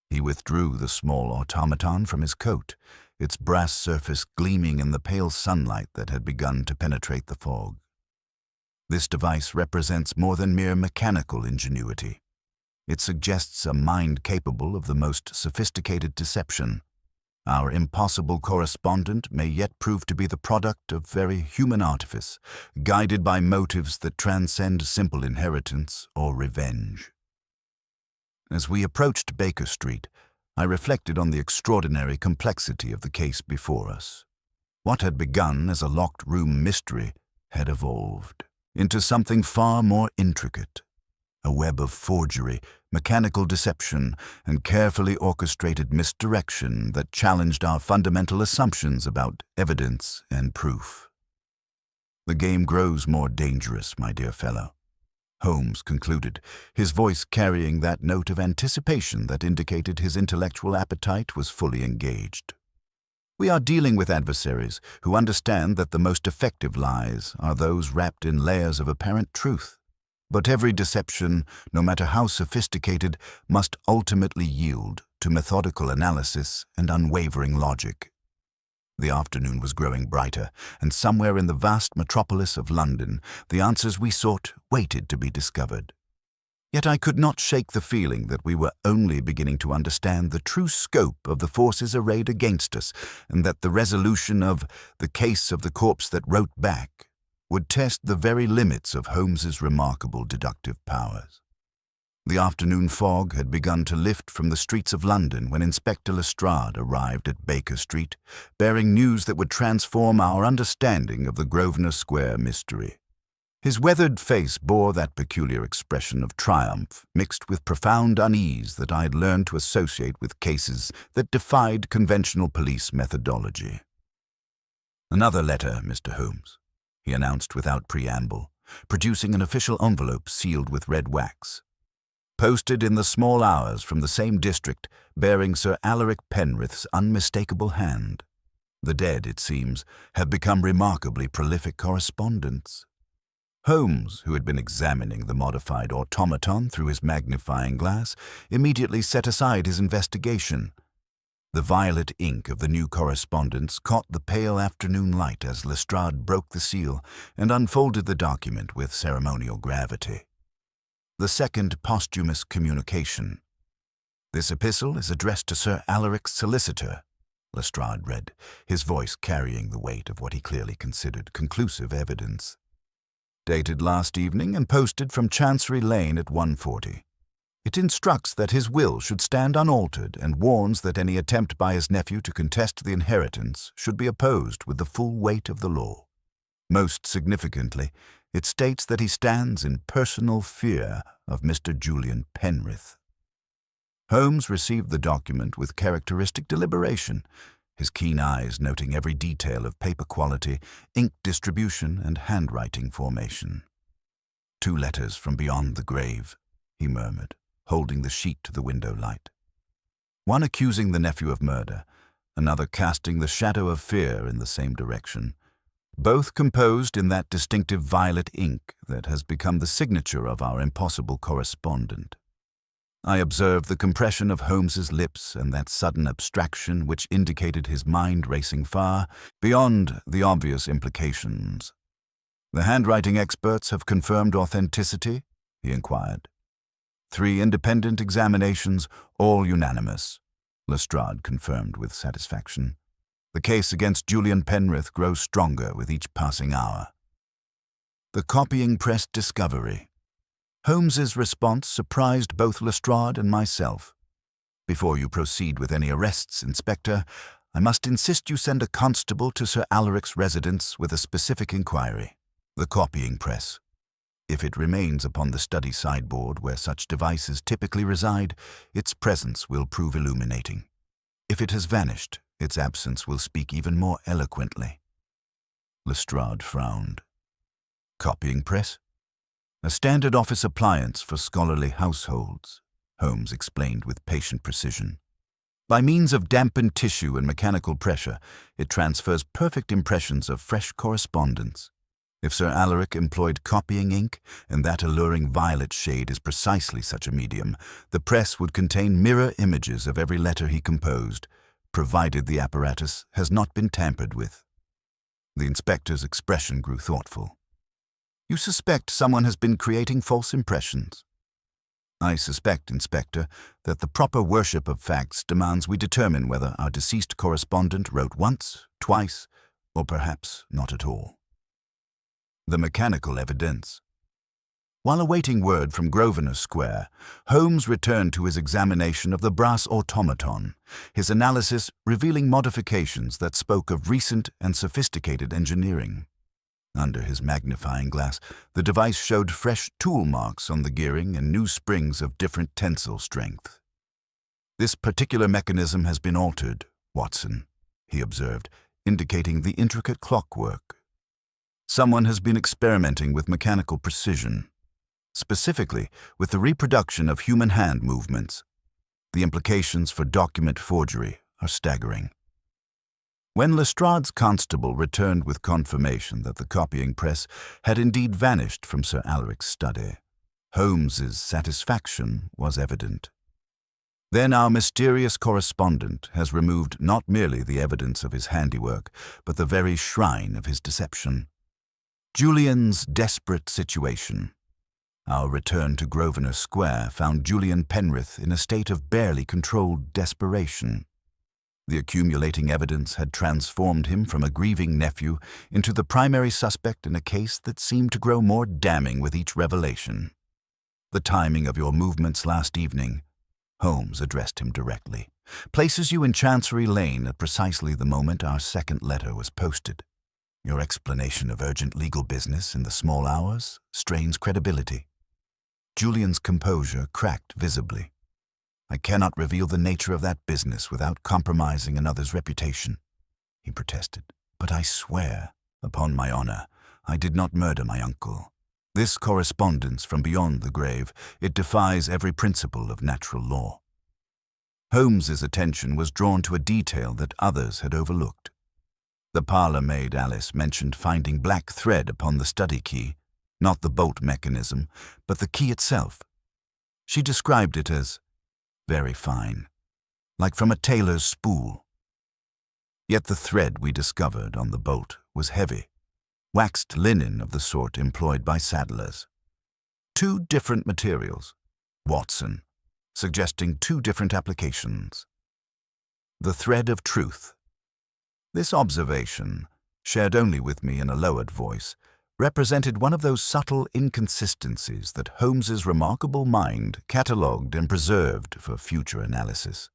Speaker 1: He withdrew the small automaton from his coat, its brass surface gleaming in the pale sunlight that had begun to penetrate the fog. "This device represents more than mere mechanical ingenuity. It suggests a mind capable of the most sophisticated deception. Our impossible correspondent may yet prove to be the product of very human artifice, guided by motives that transcend simple inheritance or revenge." As we approached Baker Street, I reflected on the extraordinary complexity of the case before us. What had begun as a locked-room mystery had evolved into something far more intricate. a web of forgery, mechanical deception, and carefully orchestrated misdirection that challenged our fundamental assumptions about evidence and proof. The game grows more dangerous, my dear fellow, Holmes concluded, his voice carrying that note of anticipation that indicated his intellectual appetite was fully engaged. We are dealing with adversaries who understand that the most effective lies are those wrapped in layers of apparent truth. But every deception, no matter how sophisticated, must ultimately yield to methodical analysis and unwavering logic. The afternoon was growing brighter, and somewhere in the vast metropolis of London, the answers we sought waited to be discovered. Yet I could not shake the feeling that we were only beginning to understand the true scope of the forces arrayed against us, and that the resolution of the case of the corpse that wrote back would test the very limits of Holmes's remarkable deductive powers. The afternoon fog had begun to lift from the streets of London when Inspector Lestrade arrived at Baker Street, bearing news that would transform our understanding of the Grosvenor Square mystery. His weathered face bore that peculiar expression of triumph mixed with profound unease that I had learned to associate with cases that defied conventional police methodology. "Another letter, Mr. Holmes," he announced without preamble, producing an official envelope sealed with red wax. "Posted in the small hours from the same district, bearing Sir Alaric Penrith's unmistakable hand. The dead, it seems, have become remarkably prolific correspondents." Holmes, who had been examining the modified automaton through his magnifying glass, immediately set aside his investigation. The violet ink of the new correspondence caught the pale afternoon light as Lestrade broke the seal and unfolded the document with ceremonial gravity. "The second posthumous communication. This epistle is addressed to Sir Alaric's solicitor," Lestrade read, his voice carrying the weight of what he clearly considered conclusive evidence. "Dated last evening and posted from Chancery Lane at 1:40. It instructs that his will should stand unaltered and warns that any attempt by his nephew to contest the inheritance should be opposed with the full weight of the law. Most significantly, it states that he stands in personal fear of Mr. Julian Penrith." Holmes received the document with characteristic deliberation, his keen eyes noting every detail of paper quality, ink distribution, and handwriting formation. "2 letters from beyond the grave," he murmured, holding the sheet to the window light. "One accusing the nephew of murder, another casting the shadow of fear in the same direction, both composed in that distinctive violet ink that has become the signature of our impossible correspondent." I observed the compression of Holmes's lips and that sudden abstraction which indicated his mind racing far beyond the obvious implications. "The handwriting experts have confirmed authenticity?" he inquired. "3 independent examinations, all unanimous," Lestrade confirmed with satisfaction. "The case against Julian Penrith grows stronger with each passing hour." The copying press discovery. Holmes's response surprised both Lestrade and myself. "Before you proceed with any arrests, Inspector, I must insist you send a constable to Sir Alaric's residence with a specific inquiry. The copying press. If it remains upon the study sideboard where such devices typically reside, its presence will prove illuminating. If it has vanished, its absence will speak even more eloquently." Lestrade frowned. "Copying press?" "A standard office appliance for scholarly households," Holmes explained with patient precision. "By means of dampened tissue and mechanical pressure, it transfers perfect impressions of fresh correspondence. If Sir Alaric employed copying ink, and that alluring violet shade is precisely such a medium, the press would contain mirror images of every letter he composed, provided the apparatus has not been tampered with." The inspector's expression grew thoughtful. "You suspect someone has been creating false impressions?" "I suspect, Inspector, that the proper worship of facts demands we determine whether our deceased correspondent wrote once, twice, or perhaps not at all." The mechanical evidence. While awaiting word from Grosvenor Square, Holmes returned to his examination of the brass automaton, his analysis revealing modifications that spoke of recent and sophisticated engineering. Under his magnifying glass, the device showed fresh tool marks on the gearing and new springs of different tensile strength. "This particular mechanism has been altered, Watson," he observed, indicating the intricate clockwork. "Someone has been experimenting with mechanical precision, specifically with the reproduction of human hand movements. The implications for document forgery are staggering." When Lestrade's constable returned with confirmation that the copying press had indeed vanished from Sir Alaric's study, Holmes's satisfaction was evident. "Then our mysterious correspondent has removed not merely the evidence of his handiwork, but the very shrine of his deception. Julian's desperate situation. Our return to Grosvenor Square found Julian Penrith in a state of barely controlled desperation. The accumulating evidence had transformed him from a grieving nephew into the primary suspect in a case that seemed to grow more damning with each revelation. The timing of your movements last evening," Holmes addressed him directly, "places you in Chancery Lane at precisely the moment our second letter was posted. Your explanation of urgent legal business in the small hours strains credibility." Julian's composure cracked visibly. "I cannot reveal the nature of that business without compromising another's reputation," he protested. "But I swear, upon my honor, I did not murder my uncle. This correspondence from beyond the grave, it defies every principle of natural law." Holmes's attention was drawn to a detail that others had overlooked. The parlour-maid Alice mentioned finding black thread upon the study key, not the bolt mechanism, but the key itself. She described it as very fine, like from a tailor's spool. Yet the thread we discovered on the bolt was heavy, waxed linen of the sort employed by saddlers. Two different materials, Watson, suggesting two different applications. The thread of truth. This observation, shared only with me in a lowered voice, represented one of those subtle inconsistencies that Holmes's remarkable mind catalogued and preserved for future analysis.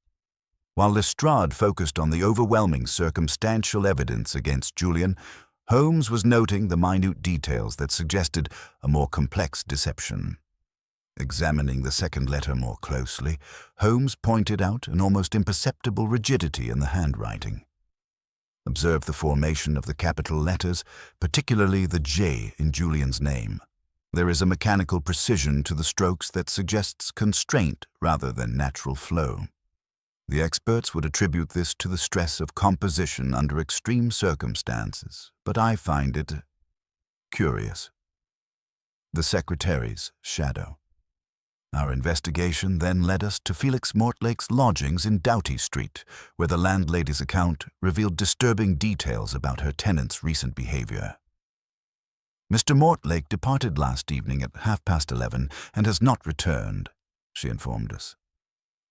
Speaker 1: While Lestrade focused on the overwhelming circumstantial evidence against Julian, Holmes was noting the minute details that suggested a more complex deception. Examining the second letter more closely, Holmes pointed out an almost imperceptible rigidity in the handwriting. Observe the formation of the capital letters, particularly the J in Julian's name. There is a mechanical precision to the strokes that suggests constraint rather than natural flow. The experts would attribute this to the stress of composition under extreme circumstances, but I find it curious. The secretary's shadow. Our investigation then led us to Felix Mortlake's lodgings in Doughty Street, where the landlady's account revealed disturbing details about her tenant's recent behavior. "Mr. Mortlake departed last evening at 11:30 and has not returned," she informed us.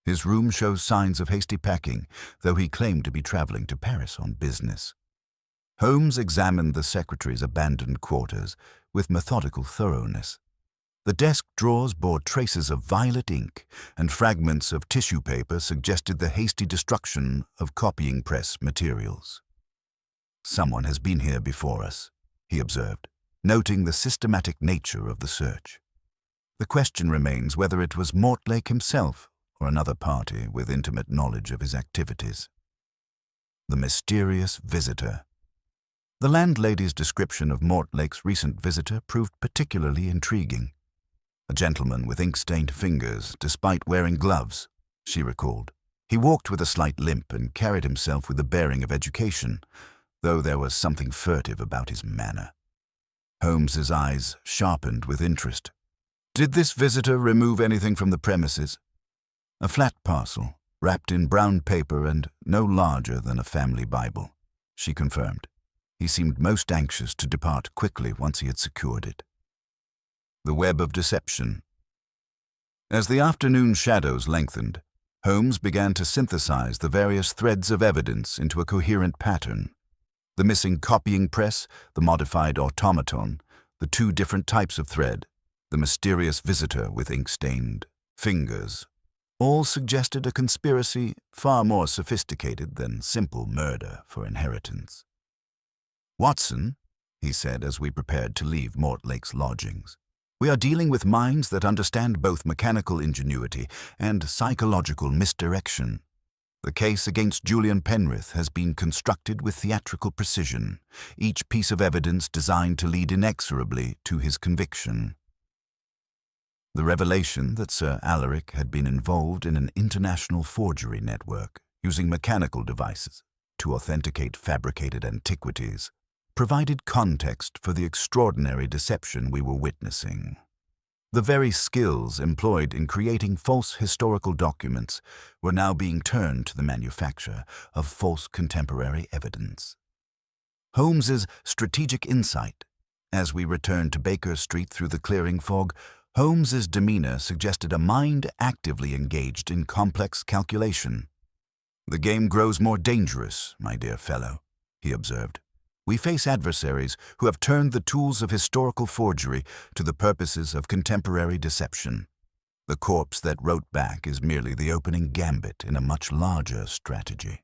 Speaker 1: "His room shows signs of hasty packing, though he claimed to be traveling to Paris on business." Holmes examined the secretary's abandoned quarters with methodical thoroughness. The desk drawers bore traces of violet ink, and fragments of tissue paper suggested the hasty destruction of copying press materials. "Someone has been here before us," he observed, noting the systematic nature of the search. "The question remains whether it was Mortlake himself or another party with intimate knowledge of his activities." The mysterious visitor. The landlady's description of Mortlake's recent visitor proved particularly intriguing. "A gentleman with ink-stained fingers, despite wearing gloves," she recalled. "He walked with a slight limp and carried himself with the bearing of education, though there was something furtive about his manner." Holmes's eyes sharpened with interest. "Did this visitor remove anything from the premises?" "A flat parcel, wrapped in brown paper and no larger than a family Bible," she confirmed. "He seemed most anxious to depart quickly once he had secured it." The web of deception. As the afternoon shadows lengthened, Holmes began to synthesize the various threads of evidence into a coherent pattern. The missing copying press, the modified automaton, the two different types of thread, the mysterious visitor with ink-stained fingers, all suggested a conspiracy far more sophisticated than simple murder for inheritance. "Watson," he said as we prepared to leave Mortlake's lodgings. "We are dealing with minds that understand both mechanical ingenuity and psychological misdirection. The case against Julian Penrith has been constructed with theatrical precision, each piece of evidence designed to lead inexorably to his conviction." The revelation that Sir Alaric had been involved in an international forgery network using mechanical devices to authenticate fabricated antiquities provided context for the extraordinary deception we were witnessing. The very skills employed in creating false historical documents were now being turned to the manufacture of false contemporary evidence. Holmes's strategic insight. As we returned to Baker Street through the clearing fog, Holmes's demeanor suggested a mind actively engaged in complex calculation. "The game grows more dangerous, my dear fellow," he observed. "We face adversaries who have turned the tools of historical forgery to the purposes of contemporary deception. The corpse that wrote back is merely the opening gambit in a much larger strategy."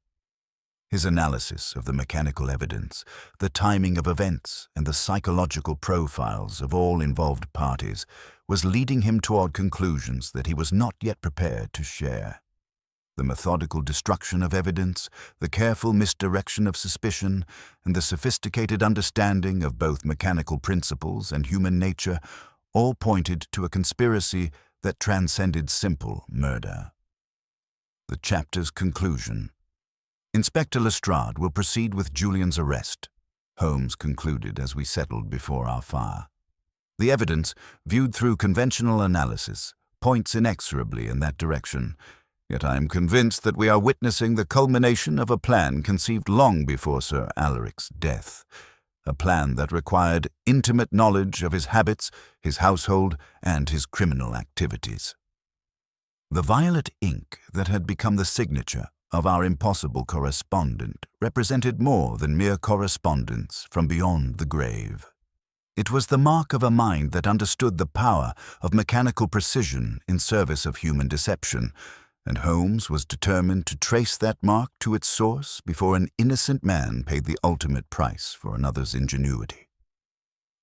Speaker 1: His analysis of the mechanical evidence, the timing of events, and the psychological profiles of all involved parties was leading him toward conclusions that he was not yet prepared to share. The methodical destruction of evidence, the careful misdirection of suspicion, and the sophisticated understanding of both mechanical principles and human nature all pointed to a conspiracy that transcended simple murder. The chapter's conclusion. "Inspector Lestrade will proceed with Julian's arrest," Holmes concluded as we settled before our fire. "The evidence, viewed through conventional analysis, points inexorably in that direction. Yet I am convinced that we are witnessing the culmination of a plan conceived long before Sir Alaric's death, a plan that required intimate knowledge of his habits, his household, and his criminal activities." The violet ink that had become the signature of our impossible correspondent represented more than mere correspondence from beyond the grave. It was the mark of a mind that understood the power of mechanical precision in service of human deception, and Holmes was determined to trace that mark to its source before an innocent man paid the ultimate price for another's ingenuity.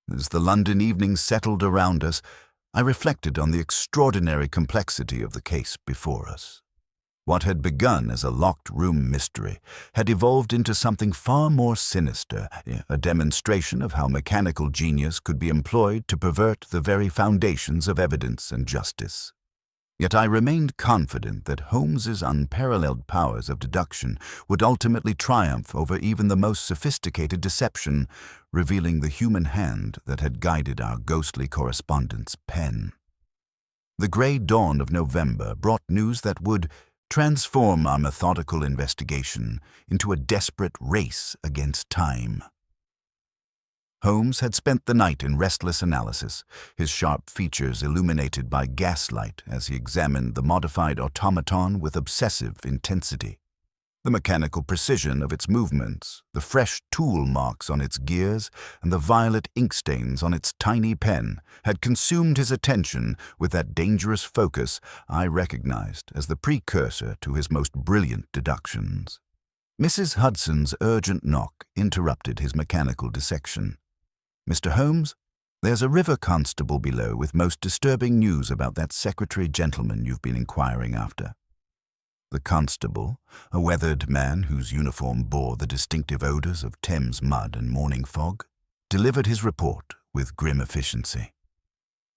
Speaker 1: As the London evening settled around us, I reflected on the extraordinary complexity of the case before us. What had begun as a locked-room mystery had evolved into something far more sinister, a demonstration of how mechanical genius could be employed to pervert the very foundations of evidence and justice. Yet I remained confident that Holmes's unparalleled powers of deduction would ultimately triumph over even the most sophisticated deception, revealing the human hand that had guided our ghostly correspondent's pen. The gray dawn of November brought news that would transform our methodical investigation into a desperate race against time. Holmes had spent the night in restless analysis, his sharp features illuminated by gaslight as he examined the modified automaton with obsessive intensity. The mechanical precision of its movements, the fresh tool marks on its gears, and the violet ink stains on its tiny pen had consumed his attention with that dangerous focus I recognized as the precursor to his most brilliant deductions. Mrs. Hudson's urgent knock interrupted his mechanical dissection. "Mr. Holmes, there's a river constable below with most disturbing news about that secretary gentleman you've been inquiring after." The constable, a weathered man whose uniform bore the distinctive odors of Thames mud and morning fog, delivered his report with grim efficiency.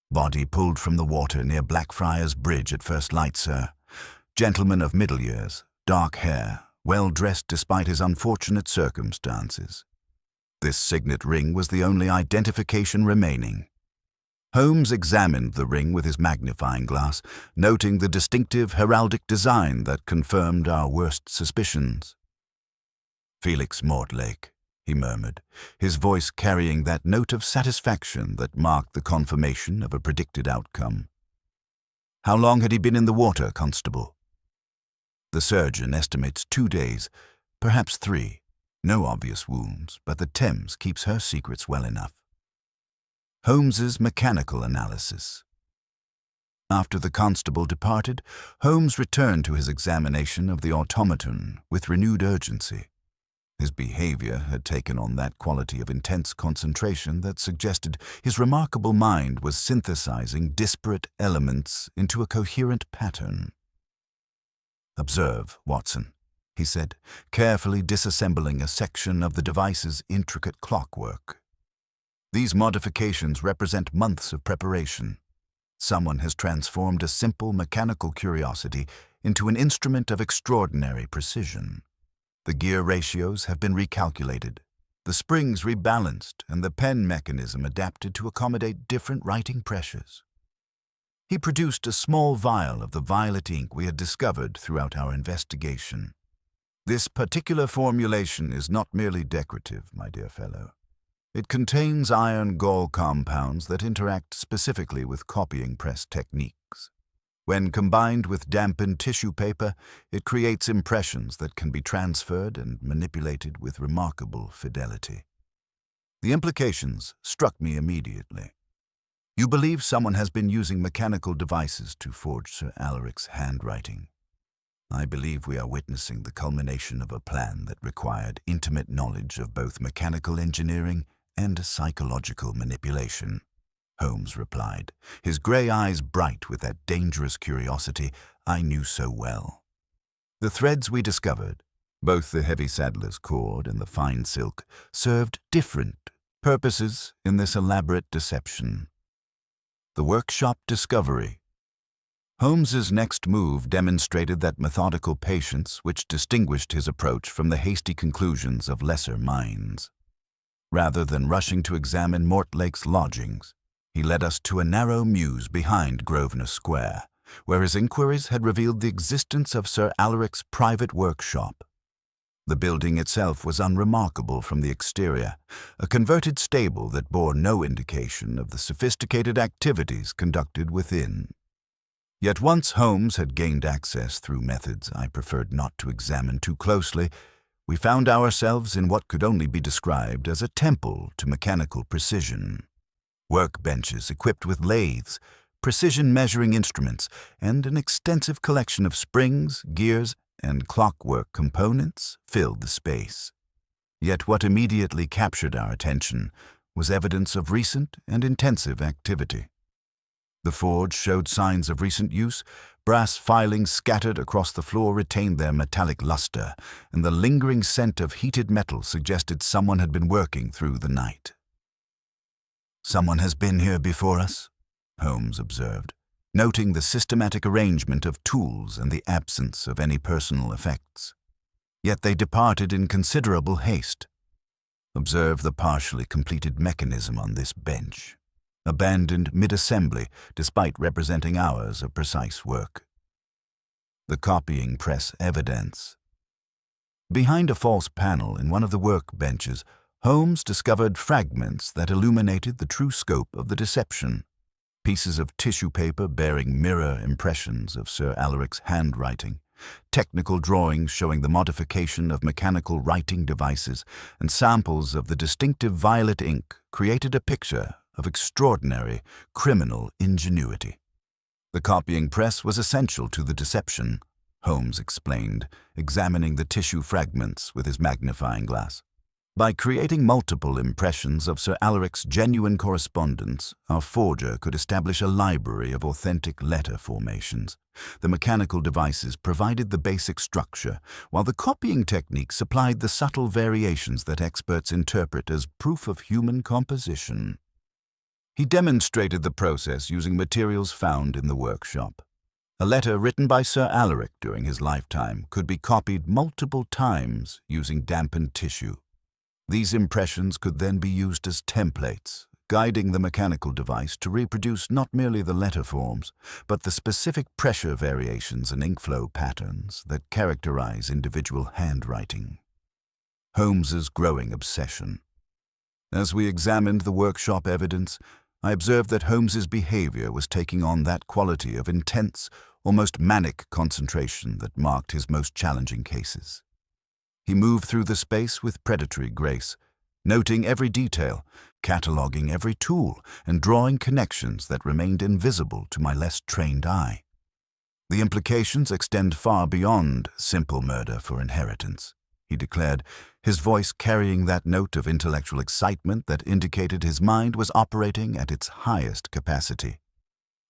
Speaker 1: "Body pulled from the water near Blackfriars Bridge at first light, sir. Gentleman of middle years, dark hair, well dressed despite his unfortunate circumstances. This signet ring was the only identification remaining." Holmes examined the ring with his magnifying glass, noting the distinctive heraldic design that confirmed our worst suspicions. "Felix Mortlake," he murmured, his voice carrying that note of satisfaction that marked the confirmation of a predicted outcome. "How long had he been in the water, Constable?" "The surgeon estimates 2 days, perhaps 3. No obvious wounds, but the Thames keeps her secrets well enough." Holmes's mechanical analysis. After the constable departed, Holmes returned to his examination of the automaton with renewed urgency. His behavior had taken on that quality of intense concentration that suggested his remarkable mind was synthesizing disparate elements into a coherent pattern. "Observe, Watson," he said, carefully disassembling a section of the device's intricate clockwork. "These modifications represent months of preparation. Someone has transformed a simple mechanical curiosity into an instrument of extraordinary precision. The gear ratios have been recalculated, the springs rebalanced, and the pen mechanism adapted to accommodate different writing pressures." He produced a small vial of the violet ink we had discovered throughout our investigation. "This particular formulation is not merely decorative, my dear fellow. It contains iron gall compounds that interact specifically with copying press techniques. When combined with dampened tissue paper, it creates impressions that can be transferred and manipulated with remarkable fidelity." The implications struck me immediately. "You believe someone has been using mechanical devices to forge Sir Alaric's handwriting. I believe we are witnessing the culmination of a plan that required intimate knowledge of both mechanical engineering and psychological manipulation," Holmes replied, his gray eyes bright with that dangerous curiosity I knew so well. "The threads we discovered, both the heavy saddler's cord and the fine silk, served different purposes in this elaborate deception." The workshop discovery. Holmes's next move demonstrated that methodical patience which distinguished his approach from the hasty conclusions of lesser minds. Rather than rushing to examine Mortlake's lodgings, he led us to a narrow mews behind Grosvenor Square, where his inquiries had revealed the existence of Sir Alaric's private workshop. The building itself was unremarkable from the exterior, a converted stable that bore no indication of the sophisticated activities conducted within. Yet once Holmes had gained access through methods I preferred not to examine too closely, we found ourselves in what could only be described as a temple to mechanical precision. Workbenches equipped with lathes, precision measuring instruments, and an extensive collection of springs, gears, and clockwork components filled the space. Yet what immediately captured our attention was evidence of recent and intensive activity. The forge showed signs of recent use, brass filings scattered across the floor retained their metallic luster, and the lingering scent of heated metal suggested someone had been working through the night. "Someone has been here before us," Holmes observed, noting the systematic arrangement of tools and the absence of any personal effects. "Yet they departed in considerable haste. Observe the partially completed mechanism on this bench, abandoned mid-assembly despite representing hours of precise work. The copying press evidence." Behind a false panel in one of the workbenches, Holmes discovered fragments that illuminated the true scope of the deception. Pieces of tissue paper bearing mirror impressions of Sir Alaric's handwriting, technical drawings showing the modification of mechanical writing devices, and samples of the distinctive violet ink created a picture of extraordinary criminal ingenuity. "The copying press was essential to the deception," Holmes explained, examining the tissue fragments with his magnifying glass. "By creating multiple impressions of Sir Alaric's genuine correspondence, our forger could establish a library of authentic letter formations. The mechanical devices provided the basic structure, while the copying technique supplied the subtle variations that experts interpret as proof of human composition." He demonstrated the process using materials found in the workshop. A letter written by Sir Alaric during his lifetime could be copied multiple times using dampened tissue. These impressions could then be used as templates, guiding the mechanical device to reproduce not merely the letter forms, but the specific pressure variations and ink flow patterns that characterize individual handwriting. Holmes's growing obsession. As we examined the workshop evidence, I observed that Holmes's behavior was taking on that quality of intense, almost manic concentration that marked his most challenging cases. He moved through the space with predatory grace, noting every detail, cataloging every tool, and drawing connections that remained invisible to my less trained eye. The implications extend far beyond simple murder for inheritance, he declared, his voice carrying that note of intellectual excitement that indicated his mind was operating at its highest capacity.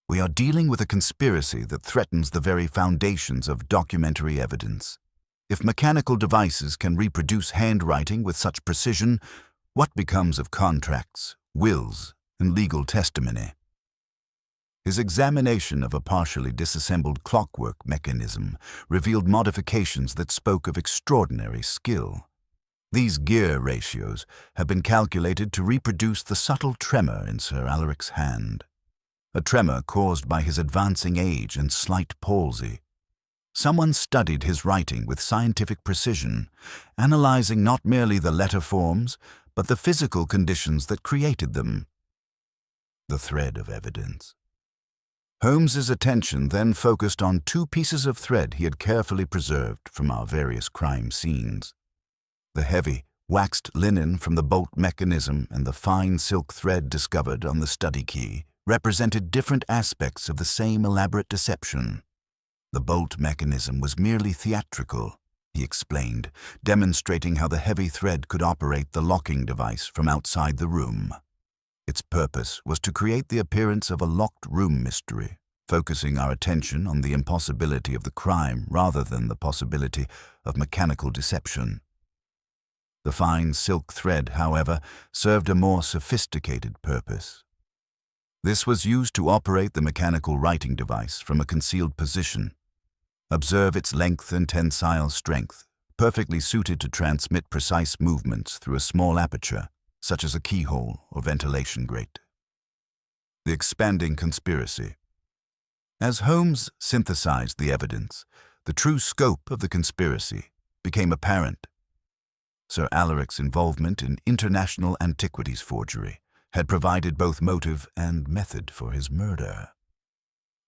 Speaker 1: "We are dealing with a conspiracy that threatens the very foundations of documentary evidence. If mechanical devices can reproduce handwriting with such precision, what becomes of contracts, wills, and legal testimony?" His examination of a partially disassembled clockwork mechanism revealed modifications that spoke of extraordinary skill. These gear ratios have been calculated to reproduce the subtle tremor in Sir Alaric's hand, a tremor caused by his advancing age and slight palsy. Someone studied his writing with scientific precision, analyzing not merely the letter forms, but the physical conditions that created them. The thread of evidence. Holmes's attention then focused on two pieces of thread he had carefully preserved from our various crime scenes. The heavy, waxed linen from the bolt mechanism and the fine silk thread discovered on the study key represented different aspects of the same elaborate deception. The bolt mechanism was merely theatrical, he explained, demonstrating how the heavy thread could operate the locking device from outside the room. Its purpose was to create the appearance of a locked room mystery, focusing our attention on the impossibility of the crime rather than the possibility of mechanical deception. The fine silk thread, however, served a more sophisticated purpose. This was used to operate the mechanical writing device from a concealed position. Observe its length and tensile strength, perfectly suited to transmit precise movements through a small aperture, such as a keyhole or ventilation grate. The expanding conspiracy. As Holmes synthesized the evidence, the true scope of the conspiracy became apparent. Sir Alaric's involvement in international antiquities forgery had provided both motive and method for his murder.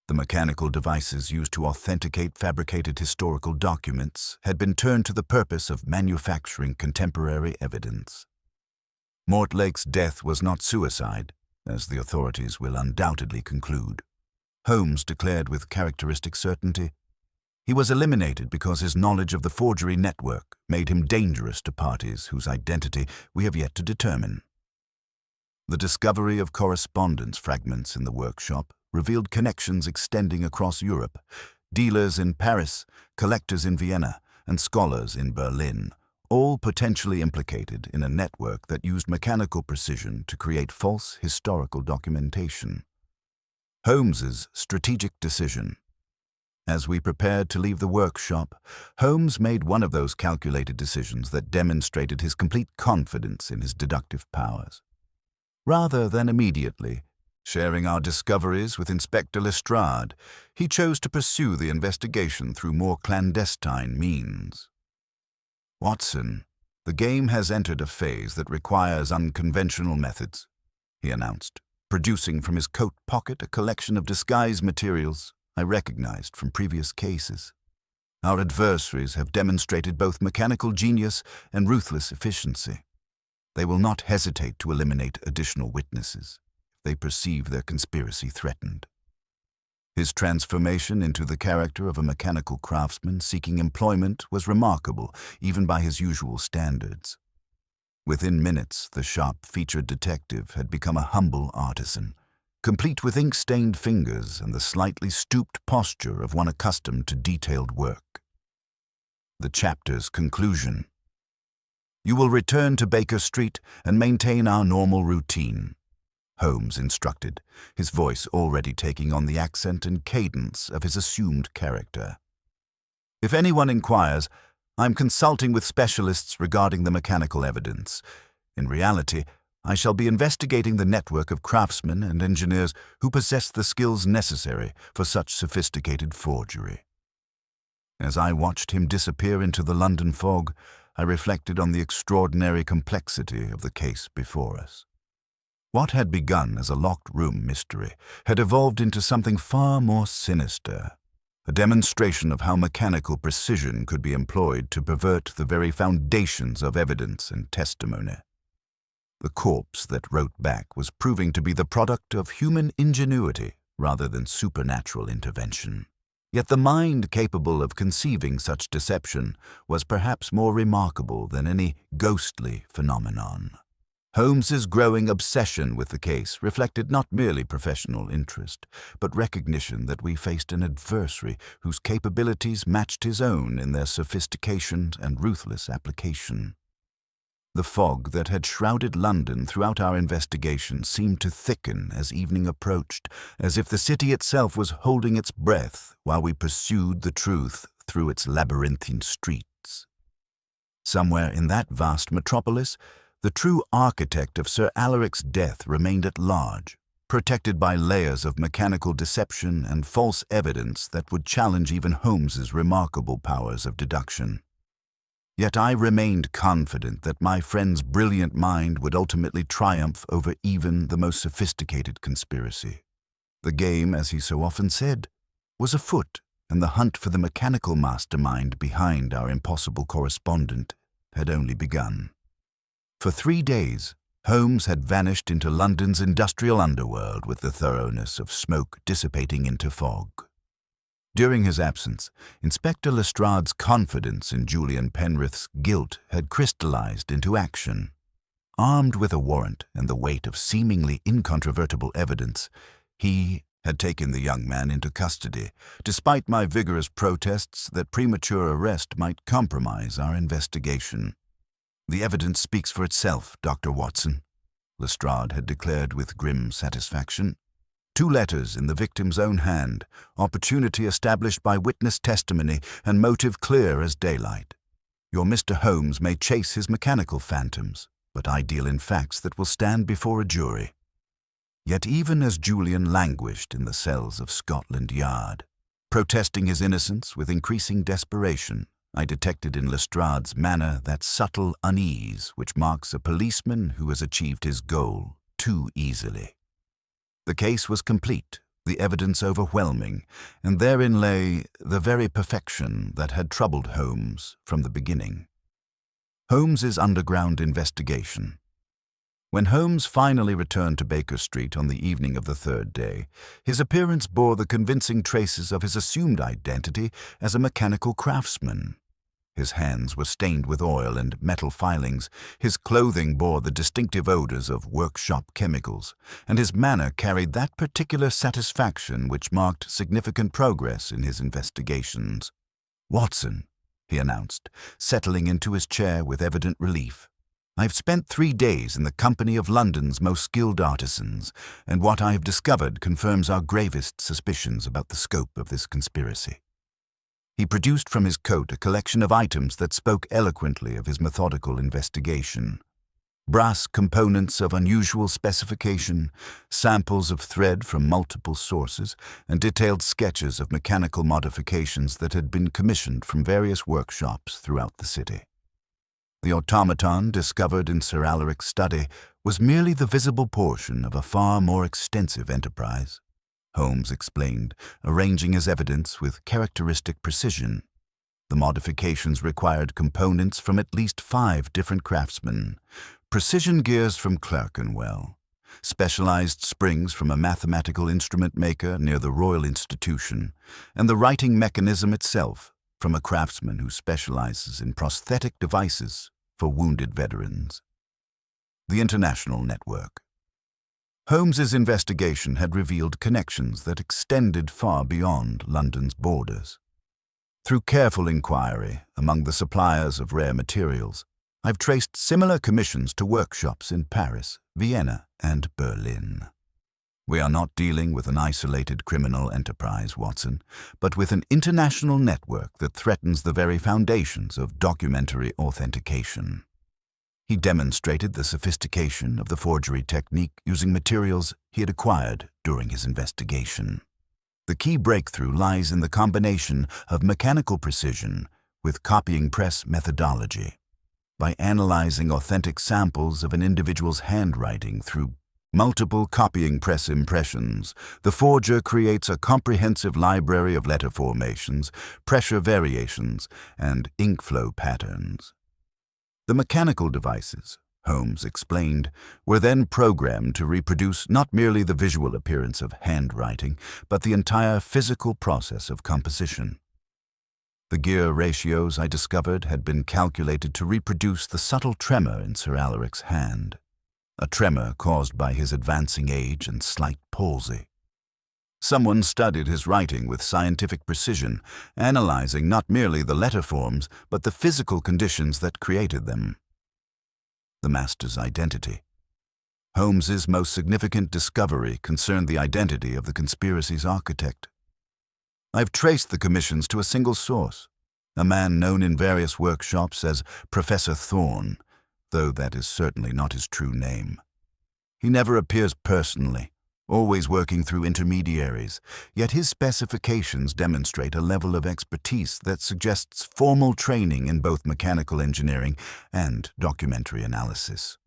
Speaker 1: The mechanical devices used to authenticate fabricated historical documents had been turned to the purpose of manufacturing contemporary evidence. Mortlake's death was not suicide, as the authorities will undoubtedly conclude. Holmes declared with characteristic certainty. He was eliminated because his knowledge of the forgery network made him dangerous to parties whose identity we have yet to determine. The discovery of correspondence fragments in the workshop revealed connections extending across Europe. Dealers in Paris, collectors in Vienna, and scholars in Berlin, all potentially implicated in a network that used mechanical precision to create false historical documentation. Holmes's strategic decision. As we prepared to leave the workshop, Holmes made one of those calculated decisions that demonstrated his complete confidence in his deductive powers. Rather than immediately sharing our discoveries with Inspector Lestrade, he chose to pursue the investigation through more clandestine means. "Watson, the game has entered a phase that requires unconventional methods," he announced, producing from his coat pocket a collection of disguise materials I recognized from previous cases. "Our adversaries have demonstrated both mechanical genius and ruthless efficiency. They will not hesitate to eliminate additional witnesses if they perceive their conspiracy threatened." His transformation into the character of a mechanical craftsman seeking employment was remarkable, even by his usual standards. Within minutes, the sharp-featured detective had become a humble artisan, complete with ink-stained fingers and the slightly stooped posture of one accustomed to detailed work. The chapter's conclusion. "You will return to Baker Street and maintain our normal routine," Holmes instructed, his voice already taking on the accent and cadence of his assumed character. "If anyone inquires, I'm consulting with specialists regarding the mechanical evidence. In reality, I shall be investigating the network of craftsmen and engineers who possess the skills necessary for such sophisticated forgery." As I watched him disappear into the London fog, I reflected on the extraordinary complexity of the case before us. What had begun as a locked room mystery had evolved into something far more sinister, a demonstration of how mechanical precision could be employed to pervert the very foundations of evidence and testimony. The corpse that wrote back was proving to be the product of human ingenuity rather than supernatural intervention. Yet the mind capable of conceiving such deception was perhaps more remarkable than any ghostly phenomenon. Holmes's growing obsession with the case reflected not merely professional interest, but recognition that we faced an adversary whose capabilities matched his own in their sophistication and ruthless application. The fog that had shrouded London throughout our investigation seemed to thicken as evening approached, as if the city itself was holding its breath while we pursued the truth through its labyrinthine streets. Somewhere in that vast metropolis, the true architect of Sir Alaric's death remained at large, protected by layers of mechanical deception and false evidence that would challenge even Holmes's remarkable powers of deduction. Yet I remained confident that my friend's brilliant mind would ultimately triumph over even the most sophisticated conspiracy. The game, as he so often said, was afoot, and the hunt for the mechanical mastermind behind our impossible correspondent had only begun. For 3 days, Holmes had vanished into London's industrial underworld with the thoroughness of smoke dissipating into fog. During his absence, Inspector Lestrade's confidence in Julian Penrith's guilt had crystallized into action. Armed with a warrant and the weight of seemingly incontrovertible evidence, he had taken the young man into custody, despite my vigorous protests that premature arrest might compromise our investigation. "The evidence speaks for itself, Dr. Watson," Lestrade had declared with grim satisfaction. 2 letters in the victim's own hand, opportunity established by witness testimony, and motive clear as daylight. Your Mr. Holmes may chase his mechanical phantoms, but I deal in facts that will stand before a jury. Yet even as Julian languished in the cells of Scotland Yard, protesting his innocence with increasing desperation, I detected in Lestrade's manner that subtle unease which marks a policeman who has achieved his goal too easily. The case was complete, the evidence overwhelming, and therein lay the very perfection that had troubled Holmes from the beginning. Holmes's underground investigation. When Holmes finally returned to Baker Street on the evening of the 3rd day, his appearance bore the convincing traces of his assumed identity as a mechanical craftsman. His hands were stained with oil and metal filings, his clothing bore the distinctive odors of workshop chemicals, and his manner carried that particular satisfaction which marked significant progress in his investigations. "Watson," he announced, settling into his chair with evident relief, "I've spent 3 days in the company of London's most skilled artisans, and what I have discovered confirms our gravest suspicions about the scope of this conspiracy." He produced from his coat a collection of items that spoke eloquently of his methodical investigation. Brass components of unusual specification, samples of thread from multiple sources, and detailed sketches of mechanical modifications that had been commissioned from various workshops throughout the city. The automaton discovered in Sir Alaric's study was merely the visible portion of a far more extensive enterprise, Holmes explained, arranging his evidence with characteristic precision. The modifications required components from at least 5 different craftsmen, precision gears from Clerkenwell, specialized springs from a mathematical instrument maker near the Royal Institution, and the writing mechanism itself from a craftsman who specializes in prosthetic devices for wounded veterans. The International Network. Holmes's investigation had revealed connections that extended far beyond London's borders. Through careful inquiry among the suppliers of rare materials, I've traced similar commissions to workshops in Paris, Vienna, and Berlin. We are not dealing with an isolated criminal enterprise, Watson, but with an international network that threatens the very foundations of documentary authentication. He demonstrated the sophistication of the forgery technique using materials he had acquired during his investigation. The key breakthrough lies in the combination of mechanical precision with copying press methodology. By analyzing authentic samples of an individual's handwriting through multiple copying press impressions, the forger creates a comprehensive library of letter formations, pressure variations, and ink flow patterns. The mechanical devices, Holmes explained, were then programmed to reproduce not merely the visual appearance of handwriting, but the entire physical process of composition. The gear ratios I discovered had been calculated to reproduce the subtle tremor in Sir Alaric's hand, a tremor caused by his advancing age and slight palsy. Someone studied his writing with scientific precision, analyzing not merely the letter forms, but the physical conditions that created them. The master's identity. Holmes's most significant discovery concerned the identity of the conspiracy's architect. I've traced the commissions to a single source, a man known in various workshops as Professor Thorne, though that is certainly not his true name. He never appears personally, always working through intermediaries, yet his specifications demonstrate a level of expertise that suggests formal training in both mechanical engineering and documentary analysis.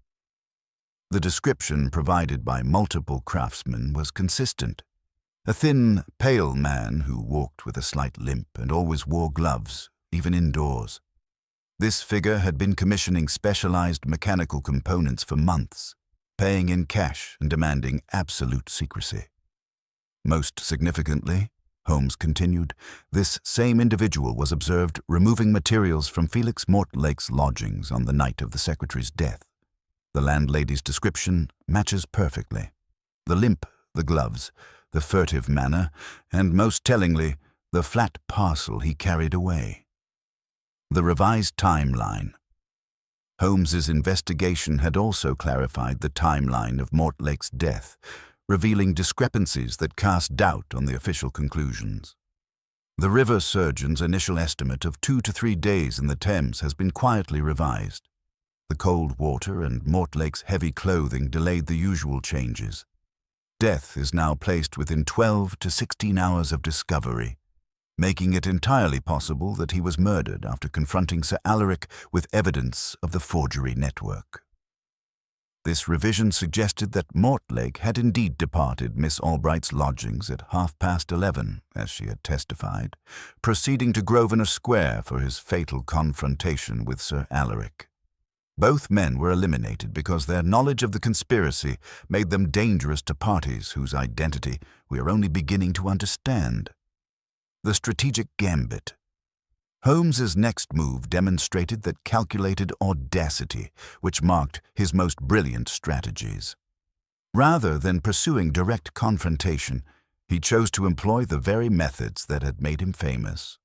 Speaker 1: The description provided by multiple craftsmen was consistent. A thin, pale man who walked with a slight limp and always wore gloves, even indoors. This figure had been commissioning specialized mechanical components for months, paying in cash and demanding absolute secrecy. Most significantly, Holmes continued, this same individual was observed removing materials from Felix Mortlake's lodgings on the night of the secretary's death. The landlady's description matches perfectly. The limp, the gloves, the furtive manner, and most tellingly, the flat parcel he carried away. The revised timeline. Holmes's investigation had also clarified the timeline of Mortlake's death, revealing discrepancies that cast doubt on the official conclusions. The river surgeon's initial estimate of 2 to 3 days in the Thames has been quietly revised. The cold water and Mortlake's heavy clothing delayed the usual changes. Death is now placed within 12 to 16 hours of discovery, making it entirely possible that he was murdered after confronting Sir Alaric with evidence of the forgery network. This revision suggested that Mortlake had indeed departed Miss Albright's lodgings at 11:30, as she had testified, proceeding to Grosvenor Square for his fatal confrontation with Sir Alaric. Both men were eliminated because their knowledge of the conspiracy made them dangerous to parties whose identity we are only beginning to understand. The strategic gambit. Holmes's next move demonstrated that calculated audacity, which marked his most brilliant strategies. Rather than pursuing direct confrontation, he chose to employ the very methods that had made him famous: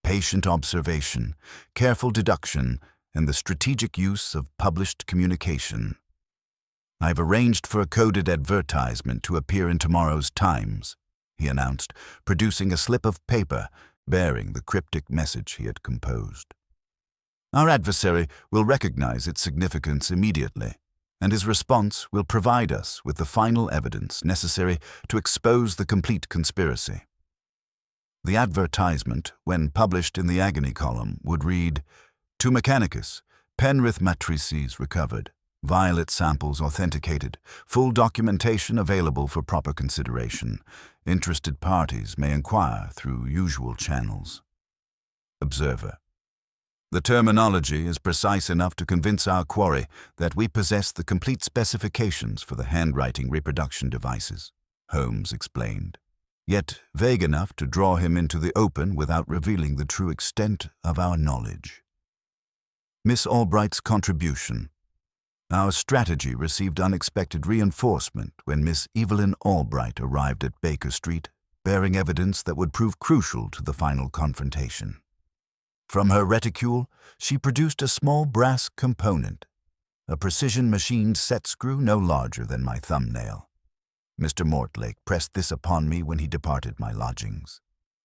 Speaker 1: patient observation, careful deduction, and the strategic use of published communication. "I've arranged for a coded advertisement to appear in tomorrow's Times," he announced, producing a slip of paper bearing the cryptic message he had composed. "Our adversary will recognize its significance immediately, and his response will provide us with the final evidence necessary to expose the complete conspiracy." The advertisement, when published in the agony column, would read, "To Mechanicus, Penrith matrices recovered, violet samples authenticated, full documentation available for proper consideration. Interested parties may inquire through usual channels." Observer. The terminology is precise enough to convince our quarry that we possess the complete specifications for the handwriting reproduction devices, Holmes explained, yet vague enough to draw him into the open without revealing the true extent of our knowledge. Miss Albright's contribution. Our strategy received unexpected reinforcement when Miss Evelyn Albright arrived at Baker Street, bearing evidence that would prove crucial to the final confrontation. From her reticule, she produced a small brass component, a precision-machined set screw no larger than my thumbnail. "Mr. Mortlake pressed this upon me when he departed my lodgings,"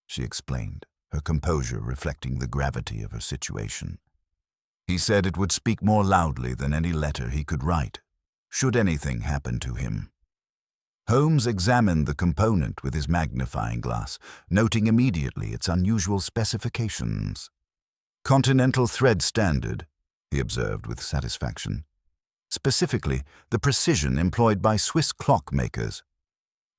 Speaker 1: she explained, her composure reflecting the gravity of her situation. "He said it would speak more loudly than any letter he could write, should anything happen to him." Holmes examined the component with his magnifying glass, noting immediately its unusual specifications. "Continental thread standard," he observed with satisfaction. "Specifically, the precision employed by Swiss clockmakers.